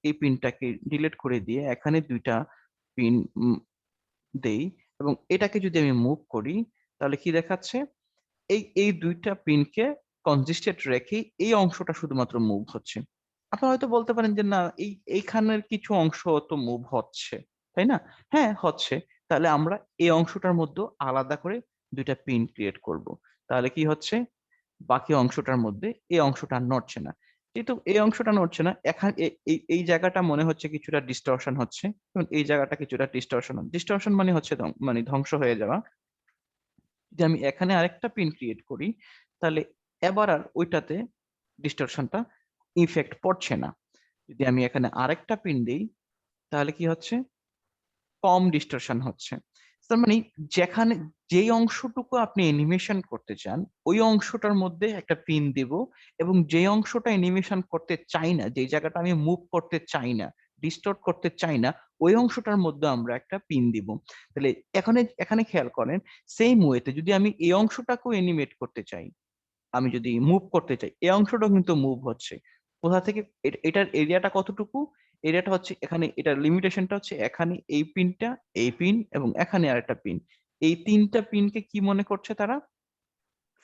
এই পিনটাকে ডিলিট করে দিয়ে এখানে দুইটা পিন দেই এবং এটাকে যদি আমি মুভ করি, তাহলে কি দেখাচ্ছে, এই দুইটা পিনকে কনজিস্টেড রেখে এই অংশটা শুধুমাত্র মুভ হচ্ছে। আপনারা হয়তো বলতে পারেন যে না, এইখানের কিছু অংশ তো মুভ হচ্ছে, তাই না? হ্যাঁ, হচ্ছে। তাহলে আমরা এই অংশটার মধ্যে আলাদা করে দুইটা পিন ক্রিয়েট করব। তাহলে কি হচ্ছে, বাকি অংশটার মধ্যে এই অংশটা আর নড়ছে না। যেহেতু এই অংশটা নড়ছে না, এখানে এই জায়গাটা মনে হচ্ছে কিছুটা ডিস্টরশন হচ্ছে এবং এই জায়গাটা কিছুটা ডিস্টরশন মানে হচ্ছে মানে ধ্বংস হয়ে যাওয়া। যদি আমি এখানে আরেকটা পিন ক্রিয়েট করি, তাহলে এবার আর ওইটাতে ডিস্টরশনটা ইফেক্ট পড়ছে না। যদি আমি এখানে আরেকটা পিন দিই, তাহলে কি হচ্ছে, কম ডিস্টরশন হচ্ছে। তার মানে যেখানে যেই অংশটুকু আপনি অ্যানিমেশন করতে চান ওই অংশটার মধ্যে একটা পিন দিব, এবং যে অংশটা অ্যানিমেশন করতে চাই না, যে জায়গাটা আমি মুভ করতে চাই না, ডিস্টর্ট করতে চাই না, ওই অংশটার মধ্যে আমরা একটা পিন দিব। তাহলে এখানে এখানে খেয়াল করেন, সেম ওয়েতে যদি আমি এই অংশটাকেও অ্যানিমেট করতে চাই, আমি যদি মুভ করতে চাই, এই অংশটাও কিন্তু মুভ হচ্ছে। কোথা থেকে, এটার এরিয়াটা কতটুকু, এরিয়াটা হচ্ছে এখানে, এটার লিমিটেশনটা হচ্ছে এখানে এই পিনটা, এই পিন এবং এখানে আরেকটা পিন, এই তিনটা পিনকে কি মনে করছে তারা,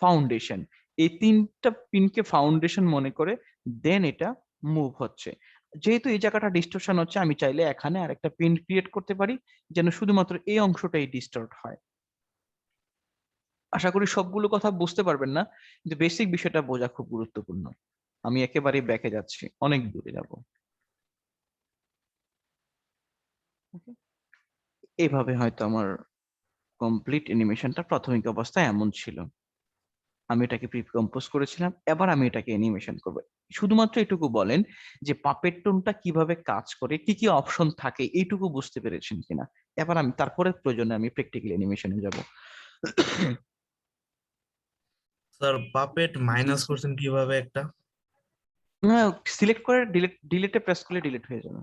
ফাউন্ডেশন। এই তিনটা পিনকে ফাউন্ডেশন মনে করে দেন এটা মুভ হচ্ছে। যেহেতু এই জায়গাটা ডিস্টরশন হচ্ছে, আমি চাইলে এখানে আরেকটা পিন ক্রিয়েট করতে পারি যেন শুধুমাত্র এই অংশটাই ডিস্টর্ট হয়। আশা করি সবগুলো কথা বুঝতে পারবেন না, কিন্তু বেসিক বিষয়টা বোঝা খুব গুরুত্বপূর্ণ। আমি একেবারেই ব্যাকে যাচ্ছি, অনেক দূরে যাব। Okay? এইভাবে হয়তো আমার কমপ্লিট অ্যানিমেশনটা প্রাথমিক অবস্থায় এমন ছিল। আমি এটাকে প্রি কম্পোজ করেছিলাম, এবার আমি এটাকে অ্যানিমেশন করব। শুধুমাত্র এটুকু বলেন যে পাপেট টোনটা কিভাবে কাজ করে, কি কি অপশন থাকে, এইটুকু বুঝতে পেরেছেন কিনা। এবার আমি তারপরে প্রয়োজনে আমি প্র্যাকটিক্যাল অ্যানিমেশনে যাব। স্যার পাপেট মাইনাস করছেন কিভাবে একটা? সিলেক্ট করে ডিলিটে প্রেস করলে ডিলিট হয়ে যাবে।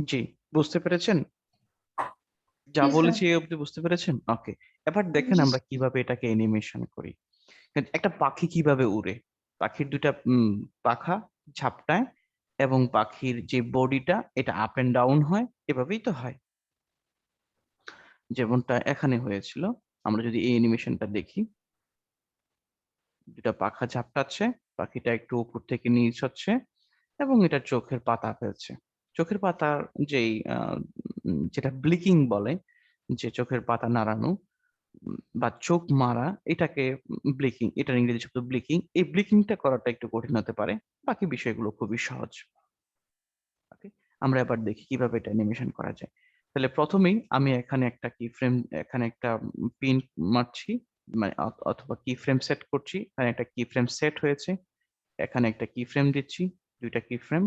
জি, বুঝতে পেরেছেন? যা জি স্যার। বলেছি এই অবধি বুঝতে পেরেছেন? ওকে। এবার দেখেন জি আমরা কিভাবে এটাকে অ্যানিমেশন করি। একটা পাখি কিভাবে উড়ে? পাখির দুইটা পাখা ঝাপটায় এবং পাখির যে বডিটা এটা আপ এন্ড ডাউন হয়, এভাবেই তো হয়। যেমনটা এখানে হয়েছিল। আমরা যদি এই অ্যানিমেশনটা দেখি, দুটা পাখা ঝাপটাচ্ছে, পাখিটা একটু উপর থেকে নিচ হচ্ছে এবং এটার চোখের পাতা ফেলছে। চোখের পাতার যেই যেটা ব্লিকিং বলে, যে চোখের পাতা নাড়ানো বা চোখ মারা, এটাকে ব্লিকিং, এটার ইংরেজি শব্দ ব্লিকিং। এই ব্লিকিংটা করাটা একটু কঠিন হতে পারে, বাকি বিষয়গুলো খুবই সহজ। ওকে, আমরা এবার দেখি কিভাবে এটা অ্যানিমেশন করা যায়। তাহলে প্রথমেই আমি এখানে একটা কি ফ্রেম, এখানে একটা পিন মারছি, মানে অথবা কি ফ্রেম সেট করছি। এখানে একটা কি ফ্রেম সেট হয়েছে, এখানে একটা কি ফ্রেম দিচ্ছি, দুইটা কি ফ্রেম,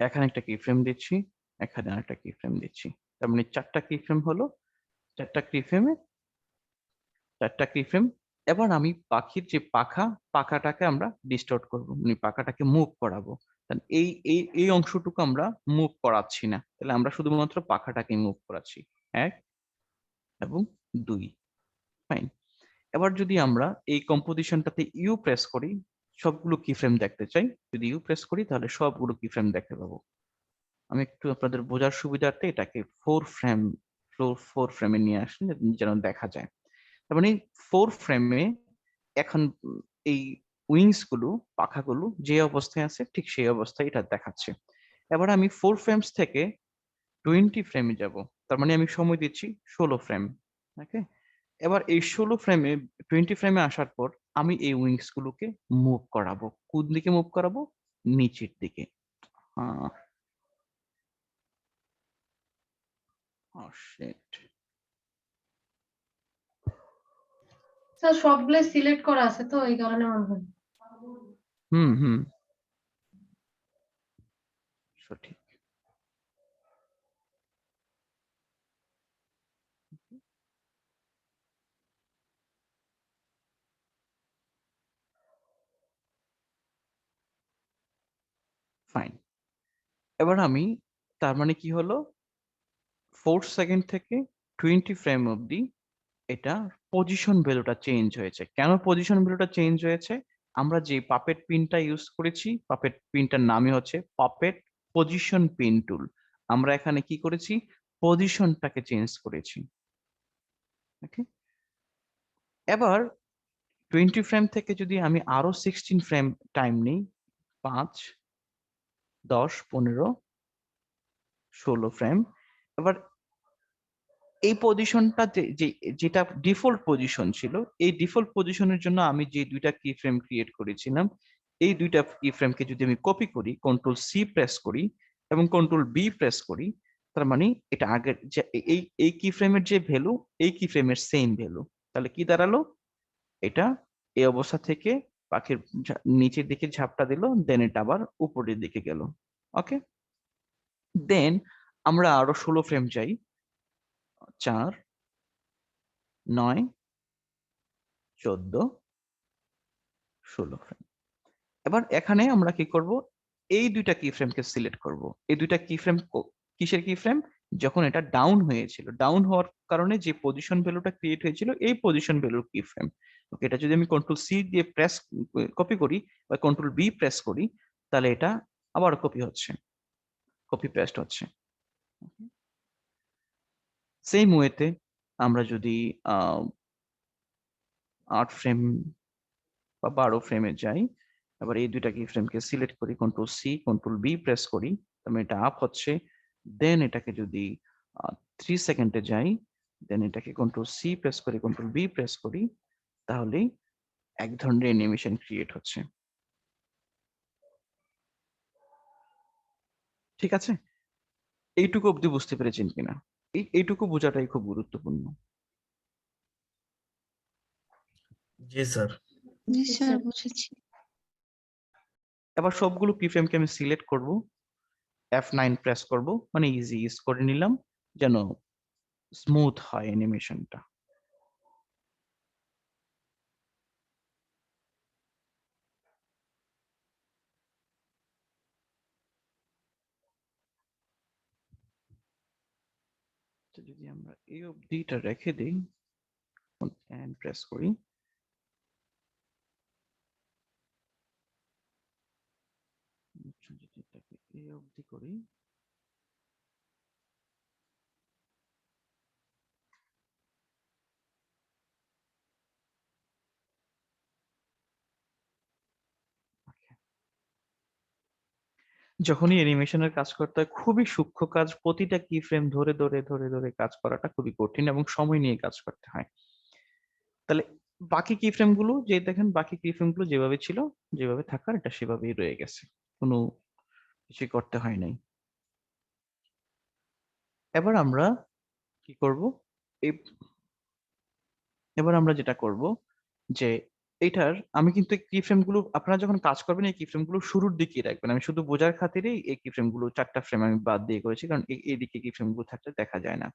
এখানে একটা কি ফ্রেম দিচ্ছি, এখানে আরেকটা কি ফ্রেম দিচ্ছি। তার মানে চারটা কি ফ্রেম হলো, চারটা কি ফ্রেমে চারটা কি ফ্রেম। এবার আমি পাখির যে পাখা, পাখাটাকে আমরা ডিস্টর্ট করব, মানে পাখাটাকে মুভ করাবো। তাহলে এই অংশটুকু আমরা মুভ করাচ্ছি না, তাহলে আমরা শুধুমাত্র পাখাটাকে মুভ করাচ্ছি। 1 এবং 2, ফাইন। এবার যদি আমরা এই কম্পোজিশনটাতে ইউ প্রেস করি, সবগুলো কি ফ্রেম দেখতে চাই, যদি ইউ প্রেস করি তাহলে সবগুলো কি ফ্রেম দেখতে পাবো। আমি একটু আপনাদের বোঝার সুবিধার্থে এটাকে 4 ফ্রেমে নিয়ে আসি যেন দেখা যায়। তার মানে 4 ফ্রেমে এখন এই উইংস গুলো, পাখাগুলো যে অবস্থায় আছে ঠিক সেই অবস্থায় এটা দেখাচ্ছে। এবার আমি 4 ফ্রেমস থেকে 20 ফ্রেমে যাব, তার মানে আমি সময় দিচ্ছি 16 ফ্রেম। ওকে, এবার এই 16 ফ্রেমে 20 ফ্রেমে আসার পর আমি এই উইংস গুলোকে মুভ করাবো। কোন দিকে মুভ করাবো? নিচের দিকে। শিট। স্যার সবগুলো সিলেক্ট করা আছে তো এই কারণে মনে হয়। হুম, সঠিক। ফাইন। এবার আমি, তার মানে কি হলো, 4 সেকেন্ড থেকে 20 ফ্রেম অবধি এটা পজিশন ভ্যালুটা চেঞ্জ হয়েছে। কেন পজিশন ভ্যালুটা চেঞ্জ হয়েছে? আমরা যে পাপেট পিনটা ইউজ করেছি, পাপেট পিনটার নামই হচ্ছে পাপেট পজিশন পিন টুল। আমরা এখানে কি করেছি? পজিশনটাকে চেঞ্জ করেছি। ওকে, এবার 20 ফ্রেম থেকে যদি আমি আরো 16 ফ্রেম টাইম নিই, 5, 10, 15, 16 ফ্রেম। এবার এই পজিশনটা যেটা ডিফল্ট পজিশন ছিল, এই ডিফল্ট পজিশনের জন্য আমি যে দুইটা কি ফ্রেম ক্রিয়েট করেছিলাম, এই দুইটা কি ফ্রেমকে যদি আমি কপি করি, কন্ট্রোল সি প্রেস করি এবং কন্ট্রোল বি প্রেস করি, তার মানে এটা আগের যে এই কি ফ্রেমের যে ভ্যালু, এই কি ফ্রেমের সেম ভ্যালু। তাহলে কি দাঁড়ালো? এটা এই অবস্থা থেকে পাখির নিচের দিকে ঝাপটা দিল, দেন এটা আবার উপরের দিকে গেল। ওকে, দেন আমরা আরো 16 ফ্রেম চাই। 4, 9, 14, 16 ফ্রেম। এবার এখানে আমরা কি করব? এই দুইটা কি ফ্রেমকে সিলেক্ট করব। এই দুইটা কি ফ্রেম কিসের কি ফ্রেম? যখন এটা ডাউন হয়েছিল, ডাউন হওয়ার কারণে যে পজিশন ভ্যালুটা ক্রিয়েট হয়েছিল, এই পজিশন ভ্যালুর কি ফ্রেম। ওকে, এটা যদি আমি কন্ট্রোল সি দিয়ে প্রেস কপি করি বা কন্ট্রোল বি প্রেস করি, তাহলে এটা আবার কপি হচ্ছে, কপি পেস্ট হচ্ছে। সেম ওয়েতে আমরা যদি 8 ফ্রেম বা 12 ফ্রেমে যাই, এবার এই দুইটা কি ফ্রেমকে সিলেক্ট করি, control C control B press করি, তার মানে এটা আপ হচ্ছে। দেন এটাকে যদি 3 সেকেন্ডে যাই, দেন এটাকে কন্ট্রোল সি প্রেস করি, কন্ট্রোল বি প্রেস করি, তাহলেই এক ধরনের অ্যানিমেশন ক্রিয়েট হচ্ছে। ঠিক আছে, এইটুকু অব্দি বুঝতে পেরেছেন কিনা? এইটুকু বোঝাটাই খুব গুরুত্বপূর্ণ। জি স্যার। জি স্যার বুঝেছি। এবার সবগুলো কি ফ্রেমকে আমি সিলেক্ট করব, F9 প্রেস করব, মানে ইজি ইউজ করে নিলাম যেন স্মুথ হয় অ্যানিমেশনটা। যদি আমরা এই অবধিটা রেখে দিই, এন্ড প্রেস করি, যদি এটাকে এই অবধি করি, যখনই অ্যানিমেশনের কাজ করতে হয়, খুবই সূক্ষ্ম কাজ, প্রতিটা কি ফ্রেম ধরে ধরে ধরে ধরে কাজ করাটা খুবই কঠিন এবং সময় নিয়ে কাজ করতে হয়। তাহলে বাকি কি ফ্রেম গুলো যে দেখেন, বাকি কি ফ্রেম গুলো যেভাবে ছিল, যেভাবে থাকার এটা সেভাবেই রয়ে গেছে, কোনো কিছু করতে হয় নাই। এবার আমরা কি করব? এই এবার আমরা যেটা করব যে এটার আমি কিন্তু কি ফ্রেম গুলো, আপনারা যখন কাজ করবেন এই কি ফ্রেম গুলো শুরুর দিকে রাখবেন। আমি শুধু বোঝার খাতিরেই এই কি ফ্রেম গুলো 4টা ফ্রেম আমি বাদ দিয়ে করেছি, কারণ এইদিকে কি ফ্রেম গুলো থাকলে দেখা যায় না।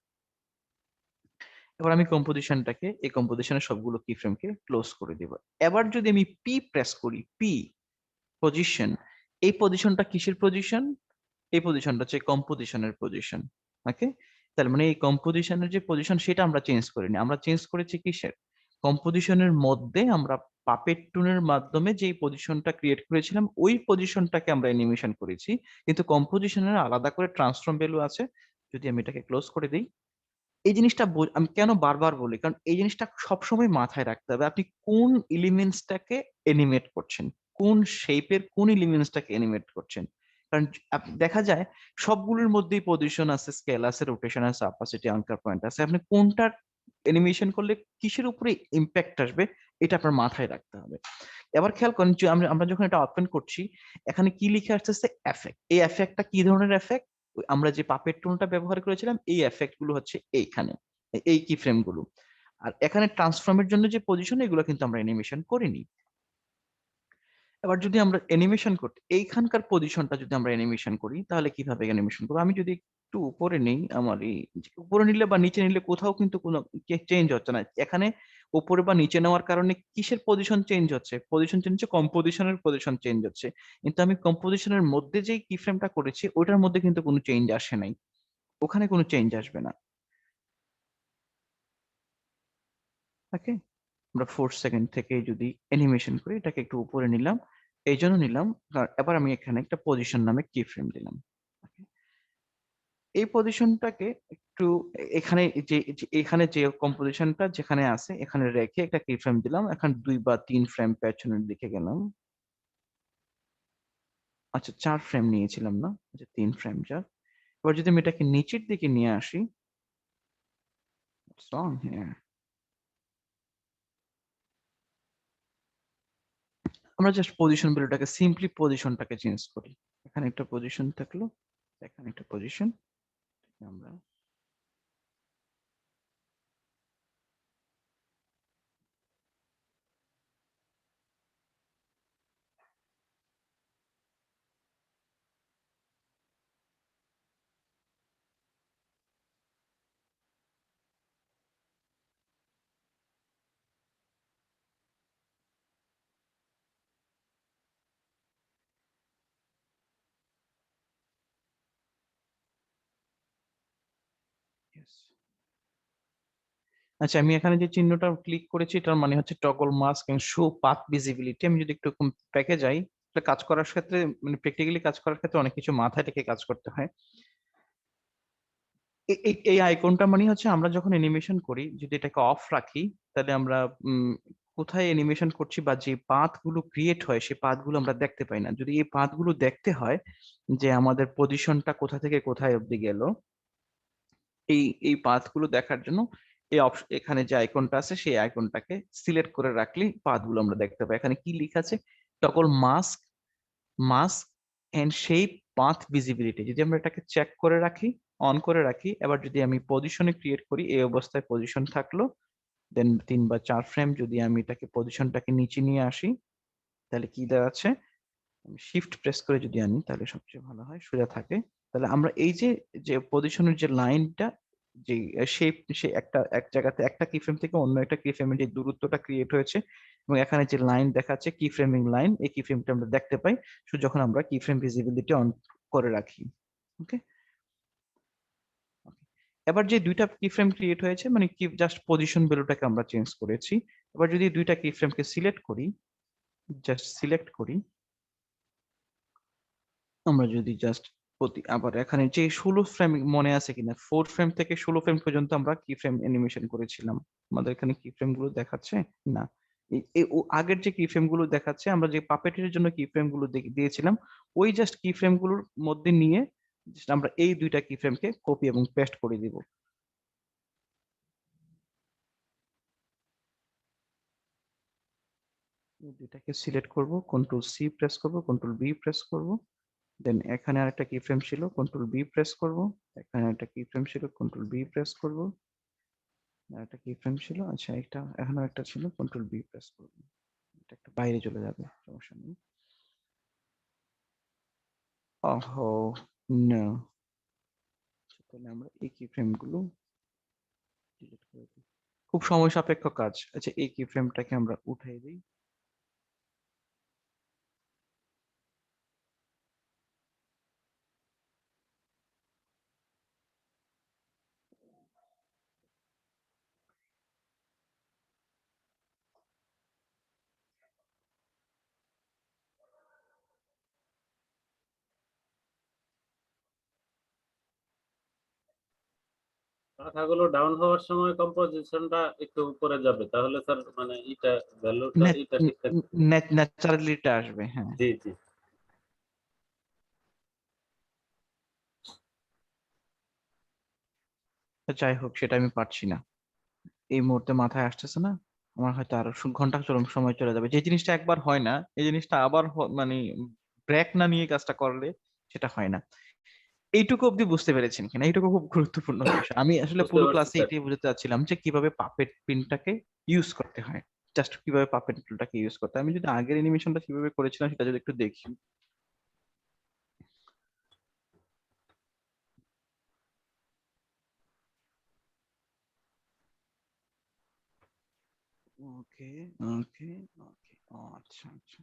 এবার আমি কম্পোজিশনটাকে, এই কম্পোজিশনের সবগুলো কি ফ্রেমকে ক্লোজ করে দেব। এবার যদি আমি পি প্রেস করি, পি পজিশন, এই পজিশনটা কিসের পজিশন? এই পজিশনটা হচ্ছে কম্পোজিশনের পজিশন। ওকে, তার মানে এই কম্পোজিশনের যে পজিশন সেটা আমরা চেঞ্জ করিনি, আমরা চেঞ্জ করেছি কিসের? কম্পোজিশনের মধ্যে আমরা পাপেট টুনের মাধ্যমে যেই পজিশনটা ক্রিয়েট করেছিলাম ওই পজিশনটাকে আমরা অ্যানিমেশন করেছি, কিন্তু কম্পোজিশনের আলাদা করে ট্রান্সফর্ম ভ্যালু আছে। যদি আমি এটাকে ক্লোজ করে দিই, এই জিনিসটা আমি কেন বারবার বলি, কারণ এই জিনিসটা সবসময় মাথায় রাখতে হবে আপনি কোন এলিমেন্টসটাকে এনিমেট করছেন, কোন শেপের কোন এলিমেন্টসটাকে এনিমেট করছেন। কারণ দেখা যায় সবগুলোর মধ্যেই পজিশন আছে, স্কেল আছে, রোটেশন আছে, অপাসিটি, অ্যাঙ্কার পয়েন্ট আছে। আপনি কোনটার অ্যানিমেশন করলে কিসের উপরে ইম্প্যাক্ট আসবে এটা আপনার মাথায় রাখতে হবে। এবার খেয়াল করেন যে আমরা যখন এটা ওপেন করছি, এখানে কি লিখে আসতেছে এফেক্ট। এই এফেক্টটা কি ধরনের এফেক্ট? আমরা যে পাপেট টুলটা ব্যবহার করেছিলাম এই এফেক্ট গুলো হচ্ছে এইখানে, এই কি ফ্রেম গুলো। আর এখানে ট্রান্সফর্মের জন্য যে পজিশন, এগুলো কিন্তু আমরা অ্যানিমেশন করিনি। এবার যদি আমরা অ্যানিমেশন করতে এইখানকার পজিশনটা যদি আমরা অ্যানিমেশন করি, তাহলে কিভাবে অ্যানিমেশন করবো? আমি যদি একটু উপরে নেই, আমার এই উপরে নিলে বা নিচে নিলে কোথাও কিন্তু কোনো চেঞ্জ হচ্ছে না। এখানে উপরে বা নিচে নেওয়ার কারণে কিসের পজিশন চেঞ্জ হচ্ছে? পজিশন চেঞ্জ হচ্ছে, কম্পোজিশনের পজিশন চেঞ্জ হচ্ছে। কিন্তু আমি কম্পোজিশনের মধ্যে যেই কি ফ্রেমটা করেছি ওটার মধ্যে কিন্তু কোনো চেঞ্জ আসে নাই, ওখানে কোনো চেঞ্জ আসবে না। ওকে, আমরা 4 সেকেন্ড থেকে যদি অ্যানিমেশন করি, এটাকে একটু উপরে নিলাম, এই জন্য নিলাম কারণ এবার আমি এখানে একটা পজিশন নামে কি ফ্রেম দিলাম। Okay? এই পজিশনটাকে একটু এখানে এখানে যে কম্পোজিশনটা যেখানে আছে এখানে রেখে একটা কি ফ্রেম দিলাম। এখন 2 বা 3 ফ্রেম পেছনের দিকে গেলাম। আচ্ছা, 4 ফ্রেম নিয়েছিলাম না, আচ্ছা 3 ফ্রেম যাক। এবার যদি আমি এটাকে নিচের দিকে নিয়ে আসি, what's wrong here? আমরা জাস্ট পজিশন ভ্যালুটাকে সিম্পলি পজিশনটাকে চেঞ্জ করি। এখানে একটা পজিশন থাকলো, এখানে একটা পজিশন, আমরা yes. আচ্ছা, আমি এখানে যে চিহ্নটা ক্লিক করেছি এটার মানে হচ্ছে toggle mask and show path visibility. আমি যদি একটু প্যাকে যাই, তাহলে কাজ করার ক্ষেত্রে মানে প্র্যাকটিক্যালি কাজ করার ক্ষেত্রে অনেক কিছু মাথায় রেখে কাজ করতে হয়। এই আইকনটা মানে হচ্ছে আমরা যখন অ্যানিমেশন করি যদি এটাকে অফ রাখি, তাহলে আমরা কোথায় অ্যানিমেশন করছি বা যে পাথ গুলো ক্রিয়েট হয় সেই পাথ গুলো আমরা দেখতে পাই না। যদি এই পাথ গুলো দেখতে হয় যে আমাদের পজিশনটা কোথা থেকে কোথায় অব্দি গেল, এই পাথ গুলো দেখার জন্য এই এখানে যে আইকনটা আছে সেই আইকনটাকে সিলেক্ট করে রাখলেই পাথ গুলো আমরা দেখতে পাই। এখানে কি লেখা আছে? Toggle mask mask and shape path visibility. যদি আমরা এটাকে চেক করে রাখি, অন করে রাখি, এবার যদি আমি পজিশনে ক্রিয়েট করি, এই অবস্থায় পজিশন থাকলো, দেন 3 বা 4 ফ্রেম যদি আমি এটাকে পজিশনটাকে নিচে নিয়ে আসি, তাহলে কি দাঁড়াচ্ছে? আমি শিফট প্রেস করে যদি আনি তাহলে সবচেয়ে ভালো হয়, সোজা থাকে। তাহলে আমরা এই যে যে পজিশনের যে লাইনটা, যে শেপ, সে একটা এক জায়গাতে একটা কি ফ্রেম থেকে অন্য একটা কি ফ্রেমের যে দূরত্বটা ক্রিয়েট হয়েছে এবং এখানে যে লাইন দেখাচ্ছে কি ফ্রেমিং লাইন, এই কি ফ্রেমটা আমরা দেখতে পাই শুধু যখন আমরা কি ফ্রেম ভিজিবিলিটি অন করে রাখি। ওকে, এবার যে দুইটা কি ফ্রেম ক্রিয়েট হয়েছে মানে কি জাস্ট পজিশন ভ্যালুটাকে আমরা চেঞ্জ করেছি। এবার যদি দুইটা কি ফ্রেমকে সিলেক্ট করি, জাস্ট সিলেক্ট করি, আমরা যদি জাস্ট আবার এখানে যে 16 ফ্রেম মনে আছে কিনা, 4 ফ্রেম থেকে 16 ফ্রেম পর্যন্ত আমরা কি ফ্রেম অ্যানিমেশন করেছিলাম, আমাদের এখানে কি ফ্রেম গুলো দেখাচ্ছে না। আগের যে কি ফ্রেম গুলো দেখাচ্ছে, আমরা যে পাপেটের জন্য কি ফ্রেম গুলো দিয়েছিলাম ওই জাস্ট কি ফ্রেম গুলোর মধ্যে নিয়ে just আমরা এই দুইটা কি ফ্রেমকে কপি এবং পেস্ট করে দিব। এই দুইটাকে সিলেক্ট করব, কন্ট্রোল সি প্রেস করব, কন্ট্রোল বি প্রেস করব, দেন এখানে আরেকটা কি ফ্রেম ছিল, কন্ট্রোল বি প্রেস করব, এখানে একটা কি ফ্রেম ছিল, কন্ট্রোল বি প্রেস করব, একটা কি ফ্রেম ছিল, আচ্ছা এটা এখনো একটা ছিল, কন্ট্রোল বি প্রেস করব। এটা একটা বাইরে চলে যাবে, সমস্যা নেই। ওহো, না, তাহলে আমরা এই কি ফ্রেম গুলো ডিলিট করে দিই। খুব সময় সাপেক্ষ কাজ। আচ্ছা, এই কি ফ্রেমটাকে আমরা উঠাই দিই। পাখাগুলো ডাউন হওয়ার সময় কম্পোজিশনটা একটু উপরে যাবে, তাহলে স্যার মানে এটা ভ্যালুটা এটা ঠিক থাকবে। ন্যাচারালিটা আসবে, হ্যাঁ। জি জি। তো যাই হোক, সেটা আমি পারছি না, এই মুহূর্তে মাথায় আসতেছে না। আমার হয়তো আরো ঘন্টা সময় চলে যাবে। যে জিনিসটা একবার হয় না, এই জিনিসটা আবার মানে ব্রেক না নিয়ে কাজটা করলে সেটা হয় না। এইটুকু অব্দি বুঝতে পেরেছেন কিনা, এইটুকু খুব গুরুত্বপূর্ণ বিষয়। আমি আসলে বুঝতে পুরো পারছি ক্লাসে স্যার। এটাই বুঝতে চাচ্ছিলাম যে কিভাবে পাপেট পিনটাকে ইউজ করতে হয়, জাস্ট কিভাবে পাপেট টুলটাকে ইউজ করতে হয়। আমি যদি আগের অ্যানিমেশনটা কিভাবে করেছিলাম সেটা যদি একটু দেখি। ওকে ওকে ওকে, ও আচ্ছা আচ্ছা।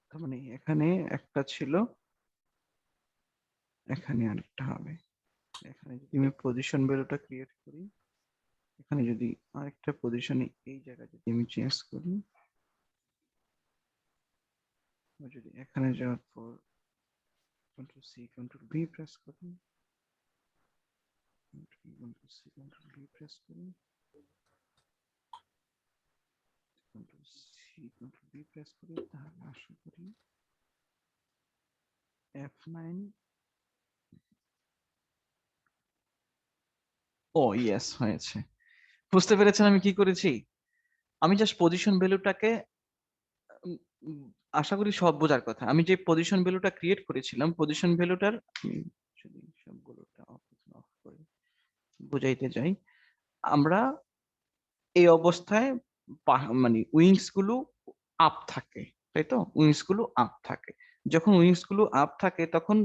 তার মানে এখানে একটা ছিল, এখানে আরেকটা হবে। এখানে যদি আমি পজিশন ভ্যালুটা ক্রিয়েট করি, এখানে যদি আরেকটা পজিশনে এই জায়গায় যদি আমি চেঞ্জ করি, যদি এখানে যাওয়ার পর control C control V press করি, control C control V press করি, control C control V press করি, তাহলে আশা করি F9। ও ইয়েস, হয়েছে। বুঝতে পেরেছেন আমি কি করেছি? আমি জাস্ট পজিশন ভ্যালুটাকে, উম, উম, আশা করি সব বোঝার কথা। আমি যে পজিশন ভ্যালুটা ক্রিয়েট করেছিলাম, পজিশন ভ্যালুটার যদি সবগুলোটা অফ করে বুঝাইতে যাই, আমরা এই অবস্থায় মানে উইংস গুলো আপ থাকে, তাই তো? উইংস গুলো আপ থাকে। যখন উইংস গুলো আপ থাকে তখন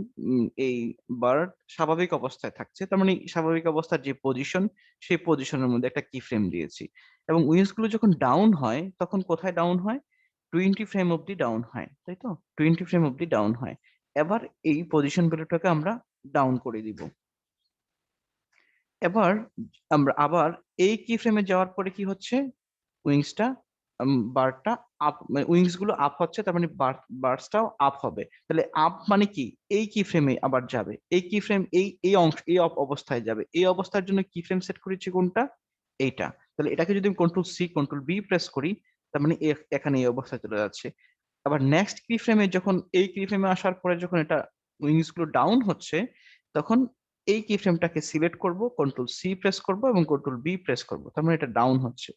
এই বার্ড স্বাভাবিক অবস্থায় থাকছে, তার মানে স্বাভাবিক অবস্থার যে পজিশন, সেই পজিশনের মধ্যে একটা কি ফ্রেম দিয়েছি। এবং উইংস গুলো যখন ডাউন হয় তখন কোথায় ডাউন হয়? 20 ফ্রেম অব্দি ডাউন হয়, তাই তো? 20 ফ্রেম অব্দি ডাউন হয়। এবার এই পজিশন ভ্যালুটাকে আমরা ডাউন করে দিব। এবার আমরা আবার এই কি ফ্রেমে যাওয়ার পরে কি হচ্ছে? উইংসটা, বারটা আপ, মানে উইংস গুলো আপ হচ্ছে, তার মানে বার্সটাও আপ হবে। তাহলে আপ মানে কি? এই কি ফ্রেমে আবার যাবে, এই কি ফ্রেম এই এই অংশ এই অবস্থায় যাবে। এই অবস্থার জন্য কি ফ্রেম সেট করেছি কোনটা? এইটা। তাহলে এটাকে যদি আমি control C control B press করি, তার মানে এখানে এই অবস্থায় চলে যাচ্ছে। আবার নেক্সট কি ফ্রেমে যখন এই কি ফ্রেমে আসার পরে যখন এটা উইংস গুলো ডাউন হচ্ছে, তখন এই কি ফ্রেমটাকে সিলেক্ট করব, কন্ট্রোল সি প্রেস করব এবং কন্ট্রোল বি প্রেস করব, তার মানে এটা ডাউন হচ্ছে।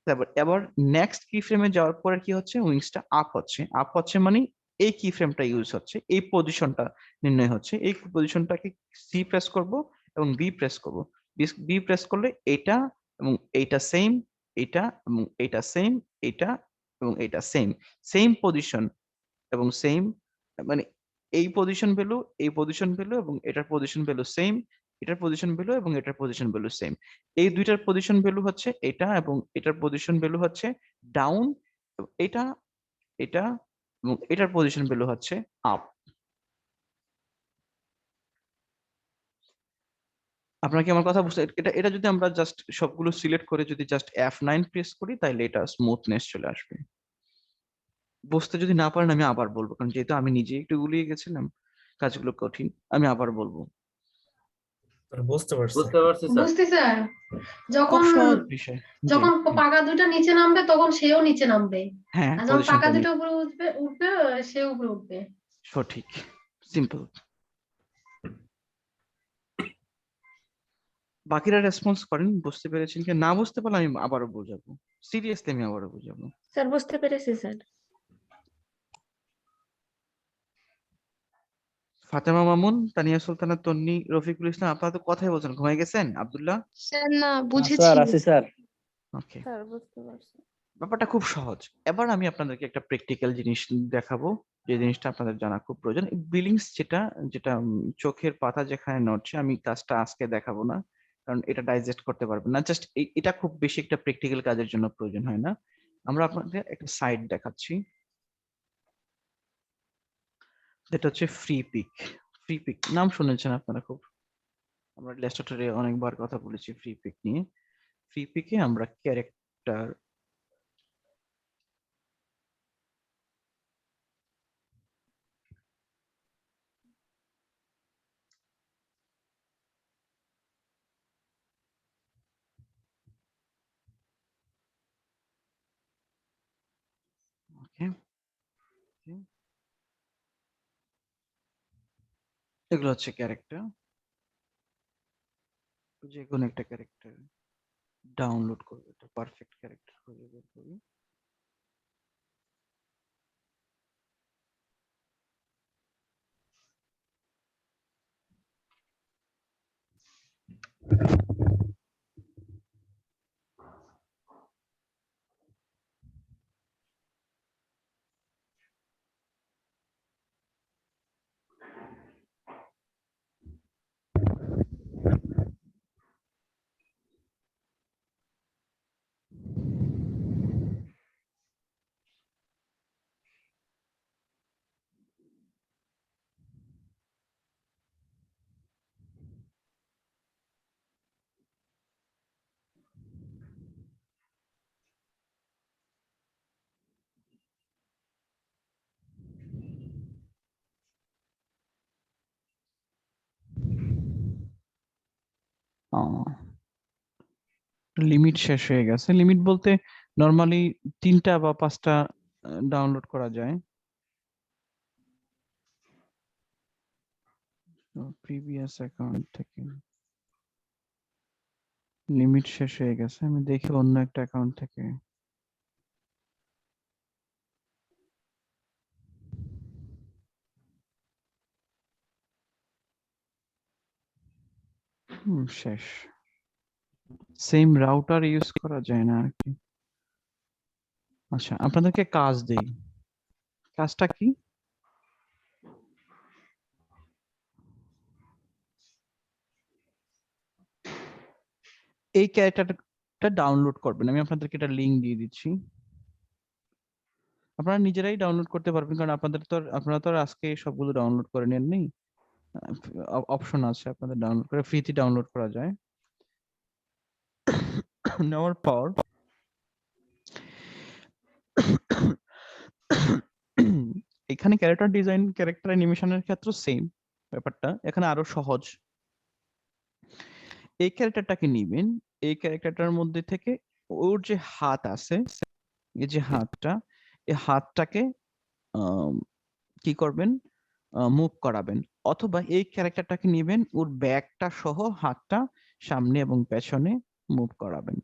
তারপর এবার নেক্সট কি ফ্রেমে যাওয়ার পরে কি হচ্ছে? উইংসটা আপ হচ্ছে। আপ হচ্ছে মানে এই কি ফ্রেমটা ইউজ হচ্ছে, এই পজিশনটা নির্ণয় হচ্ছে। এই পজিশনটাকে সি প্রেস করব এবং বি প্রেস করব। বি প্রেস করলে এটা এবং এইটা সেম, এটা এবং এটা সেম, এটা এবং এটা সেম, সেম পজিশন এবং সেম, মানে এই পজিশন ভ্যালু, এই পজিশন ভ্যালু এবং এটার পজিশন ভ্যালু সেম, এটার পজিশন ভ্যালু এবং এটার পজিশন ভ্যালু সেম। এই দুইটার পজিশন ভ্যালু হচ্ছে এটা এবং এটার পজিশন ভ্যালু হচ্ছে ডাউন, এটা এটা এবং এটার পজিশন ভ্যালু হচ্ছে আপ। আপনার কি আমার কথা বুঝতে? এটা এটা যদি আমরা জাস্ট সবগুলো সিলেক্ট করে যদি জাস্ট F9 প্রেস করি, তাহলে এটা স্মুথনেস চলে আসবে। বুঝতে যদি না পারেন আমি আবার বলবো, কারণ যেহেতু আমি নিজে একটু গুলিয়ে গেছিলাম, কাজগুলো কঠিন, আমি আবার বলবো। স্যার বুঝতে পারছি। বুঝতে পারছি স্যার। বুঝতে স্যার, খুব যখন সহজ বিষয়। জি, যখন জি। পাকা দুটো নিচে নামবে তখন সেও নিচে নামবে, হ্যাঁ, আর যখন পাকা পজিশনটা দুটো উপরে উঠবে উঠবে সেও উপরে উঠবে। সঠিক, সিম্পল। বাকিরা রেসপন্স করেন, বুঝতে পেরেছেন কি না? বুঝতে পারলে আমি আবারও বোঝাবো, সিরিয়াসলি আমি আবারও বোঝাবো। স্যার বুঝতে পেরেছি স্যার। ফাতেমা মামুন, তানিয়া সুলতানা, তন্নি, রফিকুল ইসলাম, আপনারা তো কথাই বলছেন, ঘুমাই গেছেন? আব্দুল্লাহ? স্যার না স্যার বুঝেছি। আছি স্যার। ওকে, স্যার বুঝতে পারছি। ব্যাপারটা খুব সহজ। এবার আমি আপনাদেরকে একটা প্র্যাকটিক্যাল জিনিস দেখাবো, যে জিনিসটা আপনাদের জানা খুব প্রয়োজন। বিলিংস যেটা যেটা চোখের পাতা যেখানে নড়ছে, আমি কাজটা আজকে দেখাবো না, কারণ এটা ডাইজেস্ট করতে পারবেন না। জাস্ট এটা খুব বেশি একটা প্র্যাকটিক্যাল কাজের জন্য প্রয়োজন হয় না। আমরা আপনাদের একটা সাইট দেখাচ্ছি, যেটা হচ্ছে ফ্রি পিক। ফ্রি পিক নাম শুনেছেন আপনারা খুব, আমরা ইলাস্ট্রেটরে অনেকবার কথা বলেছি ফ্রি পিক নিয়ে। ফ্রি পিকে আমরা ক্যারেক্টার, Okay. Okay. এগুলো হচ্ছে ক্যারেক্টার, যে কোনো একটা ক্যারেক্টার ডাউনলোড করবে, এটা পারফেক্ট ক্যারেক্টার খুঁজে বের করবে। লিমিট শেষ হয়ে গেছে। লিমিট বলতে নরমালি 3টা বা 5টা ডাউনলোড করা যায়। প্রিভিয়াস অ্যাকাউন্ট থেকে লিমিট শেষ হয়ে গেছে, আমি দেখি অন্য একটা অ্যাকাউন্ট থেকে। শেষ। সেম রাউটার ইউজ করা যায় না আর কি। আচ্ছা, আপনাদেরকে কাজ দেই। কাজটা কি? এই ক্যারেক্টারটা ডাউনলোড করবেন, আমি আপনাদেরকে এটা লিংক দিয়ে দিচ্ছি। আপনারা নিজেরাই ডাউনলোড করতে পারবেন, কারণ আপনারা তো আর আজকে সবগুলো ডাউনলোড করে নেন নেই। অপশন আছে আপনাদের ডাউনলোড করে, ফ্রিতে ডাউনলোড করা যায়। নেওয়ার পর এখানে ক্যারেক্টার ডিজাইন, ক্যারেক্টার অ্যানিমেশনের ক্ষেত্রে সেম ব্যাপারটা, এখানে আরো সহজ। এই ক্যারেক্টারটাকে নিবেন, এই ক্যারেক্টারটার মধ্যে থেকে ওর যে হাত আছে, এই যে হাতটা, এই হাতটাকে কি করবেন, মুভ করাবেন। অথবা এই ক্যারেক্টারটাকে নিবেন, ওর ব্যাকটা সহ হাতটা সামনে এবং পেছনে মুভ করাবেন।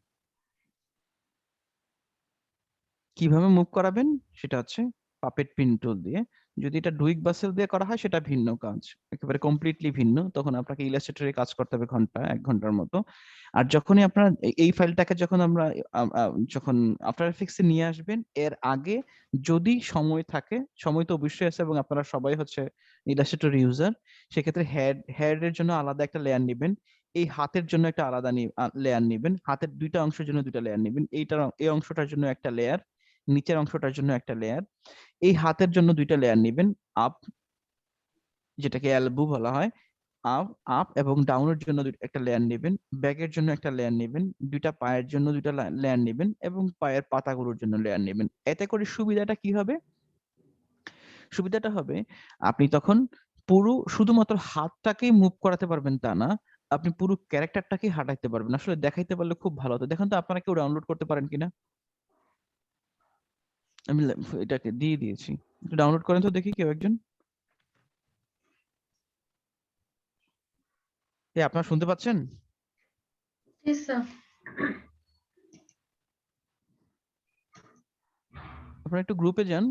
কিভাবে মুভ করাবেন সেটা হচ্ছে পাপেট পিন টুল দিয়ে। যদি এটা ডুইক বাসেল দিয়ে করা হয় সেটা ভিন্ন কাজ, একেবারে কমপ্লিটলি ভিন্ন। তখন আপনাকে ইলাস্ট্রেটরে কাজ করতে হবে 1 ঘন্টার মতো। আর যখনই আপনার এই ফাইলটাকে যখন আমরা যখন আফটার এফেক্টসে নিয়ে আসবেন, এর আগে যদি সময় থাকে, সময় তো অবশ্যই আছে এবং আপনারা সবাই হচ্ছে ইলাস্ট্রেটর ইউজার, সেক্ষেত্রে হেড এর জন্য আলাদা একটা লেয়ার নেবেন, এই হাতের জন্য একটা আলাদা লেয়ার নেবেন, হাতের 2টা অংশের জন্য 2টা লেয়ার নেবেন, এই অংশটার জন্য একটা লেয়ার, নিচের অংশটার জন্য একটা লেয়ার, এই হাতের জন্য 2টা লেয়ার নেবেন, আপ যেটাকে এলবো বলা হয়, আপ আপ এবং ডাউনের জন্য একটা লেয়ার নেবেন, ব্যাকের জন্য একটা লেয়ার নেবেন, 2টা পায়ের জন্য 2টা লেয়ার নেবেন এবং পায়ের পাতাগুলোর জন্য লেয়ার নেবেন। এতে করে সুবিধাটা কি হবে? সুবিধাটা হবে আপনি তখন পুরো শুধুমাত্র হাতটাকেই মুভ করাতে পারবেন তা না, আপনি পুরো ক্যারেক্টারটাকেই হাঁটাইতে পারবেন। আসলে দেখাইতে পারলে খুব ভালো হতো। দেখেন তো আপনারা কেউ ডাউনলোড করতে পারেন কিনা। আমি এটাকে দিয়ে দিয়েছি, একটু ডাউনলোড করেন তো দেখি কেউ একজন। আপনারা শুনতে পাচ্ছেন? জি স্যার। আপনারা একটু গ্রুপে যান।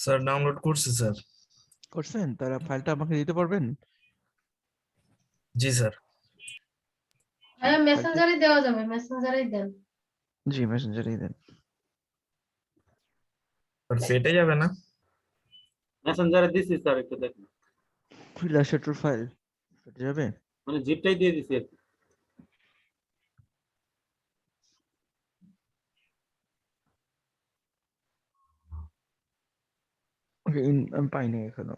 স্যার ডাউনলোড করছি স্যার। করছেন? তারা ফাইলটা আমাকে দিতে পারবেন? জি স্যার। হ্যাঁ মেসেঞ্জারে দেওয়া যাবে, মেসেঞ্জারেই দেন। জি, মেসেঞ্জারেই দেন। স্যার ফেটে যাবে না? মেসেঞ্জারে দিছি স্যার, একটু দেখুন। ইলাস্ট্রেটর ফাইল ফেটে যাবে? মানে জিপটাই দিয়ে দিছি আর কি। ওকে, আমি পাইনি এখনো।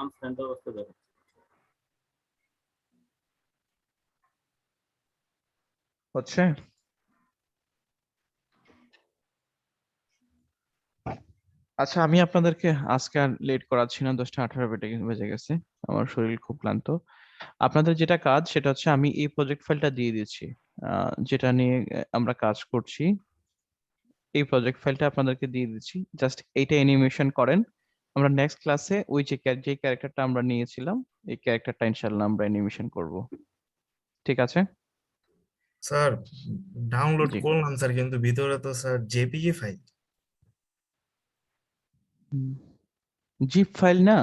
আনসেন্ড অবস্থা দেখো। হচ্ছে? আচ্ছা, আমি আপনাদেরকে আজকে আর লেট করাচ্ছি না, 10টা 18 বেজে গেছে। আমার শরীর খুব ক্লান্ত। আপনাদের যেটা কাজ সেটা হচ্ছে আমি এই প্রজেক্ট ফাইলটা দিয়ে দিচ্ছি, যেটা নিয়ে আমরা কাজ করছি। এই প্রজেক্ট ফাইলটা আপনাদেরকে দিয়ে দিচ্ছি, জাস্ট এইটা অ্যানিমেশন করেন। আমরা নেক্সট ক্লাসে ওই যে ক্যারেক্টারটা আমরা নিয়েছিলাম, এই ক্যারেক্টারটা ইনশাআল্লাহ আমরা অ্যানিমেশন করব। ঠিক আছে? স্যার ডাউনলোড জি। করলাম স্যার, কিন্তু ভিতরে তো sir JPG file. Zip file না?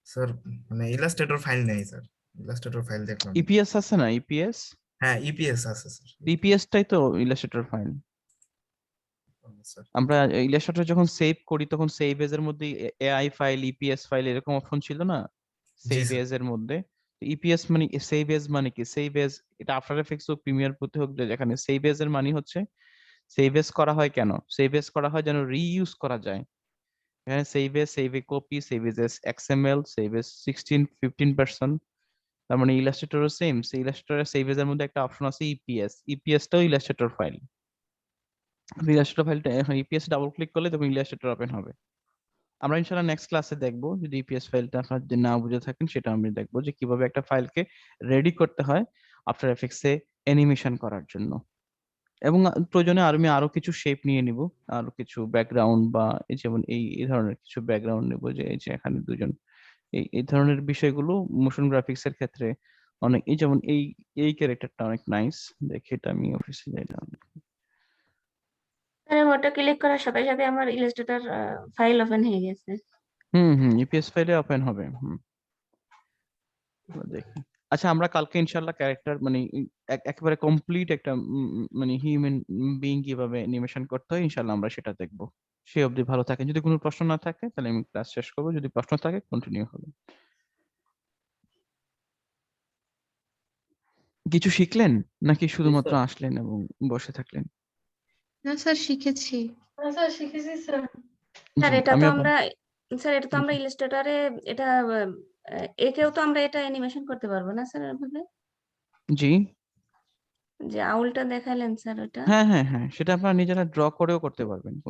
স্যার মানে ইলাস্ট্রেটর ফাইল নেই স্যার, ইলাস্ট্রেটর ফাইল দেখলাম। ইপিএস আছে না? ইপিএস হ্যাঁ ইপিএস আছে স্যার। ইপিএসটাই তো ইলাস্ট্রেটর ফাইল। স্যার আমরা ইলাস্ট্রেটর যখন সেভ করি তখন সেভ এজ এর মধ্যে এআই ফাইল, ইপিএস ফাইল এরকম অপশন ছিল না জি সেভ স্যার। এজ এর মধ্যে? ইপিএস মানে সেভ এজ মানে কি? সেভ এজ এটা আফটার এফেক্টস হোক, প্রিমিয়ার প্রতি হোক, যেখানে সেভ এজ এর মানে হচ্ছে সেভ এজ করা হয় কেন? সেভ এজ করা হয় যেন রিইউজ করা যায়। এখানে save as, save a copy, save as XML, save as 16-15%। তার মানে ইলাস্ট্রেটরও সেম, সেই ইলাস্ট্রেটরের সেভ এজ এর মধ্যে একটা অপশন আছে ইপিএস। ইপিএসটাও ইলাস্ট্রেটর ফাইল। ইলাস্ট্রেটর ফাইলটা এখন ইপিএস ডাবল ক্লিক করলে তখন ইলাস্ট্রেটর ওপেন হবে। আমরা ইনশাআল্লাহ নেক্সট ক্লাসে দেখবো, যদি ইপিএস ফাইলটা আপনারা যদি না বুঝে থাকেন সেটা আমি দেখবো যে কিভাবে একটা ফাইলকে রেডি করতে হয় আফটার এফেক্টসে অ্যানিমেশন করার জন্য। এবং প্রয়োজনে আমি আরো কিছু শেপ নিয়ে নিব, আরো কিছু ব্যাকগ্রাউন্ড বা এই যেমন এই ধরনের কিছু ব্যাকগ্রাউন্ড নেব, যে এই যে এখানে দুজন, এই ধরনের বিষয়গুলো মোশন গ্রাফিক্স এর ক্ষেত্রে অনেক, এই যেমন এই ক্যারেক্টারটা অনেক নাইস। দেখি এটা আমি অফিসে যাই না। স্যার আমি ওটা ক্লিক করার সাথে সাথে আমার ইলাস্ট্রেটর ফাইল ওপেন হয়ে গেছে। ইপিএস ফাইলে ওপেন হবে। দেখি। আচ্ছা, আমরা কালকে ইনশাআল্লাহ ক্যারেক্টার মানে একেবারে কমপ্লিট একটা মানে হিউম্যান বিইং কিভাবে অ্যানিমেশন করতে হয় ইনশাআল্লাহ আমরা সেটা দেখবো। সেই অবধি ভালো থাকেন। যদি কোনো প্রশ্ন না থাকে তাহলে আমি ক্লাস শেষ করবো, যদি প্রশ্ন থাকে কন্টিনিউ হবে। কিছু শিখলেন নাকি শুধুমাত্র স্যার। আসলেন এবং বসে থাকলেন? না স্যার শিখেছি। হ্যাঁ স্যার শিখেছি স্যার। স্যার জি, এটা তো আমি আমরা ইলাস্ট্রেটরে এটা একেও তো আমরা এটা অ্যানিমেশন করতে পারবো না স্যার এভাবে? জি, যে আউলটা দেখালেন স্যার ওটা। হ্যাঁ, সেটা আপনারা নিজেরা ড্র করেও করতে পারবেন।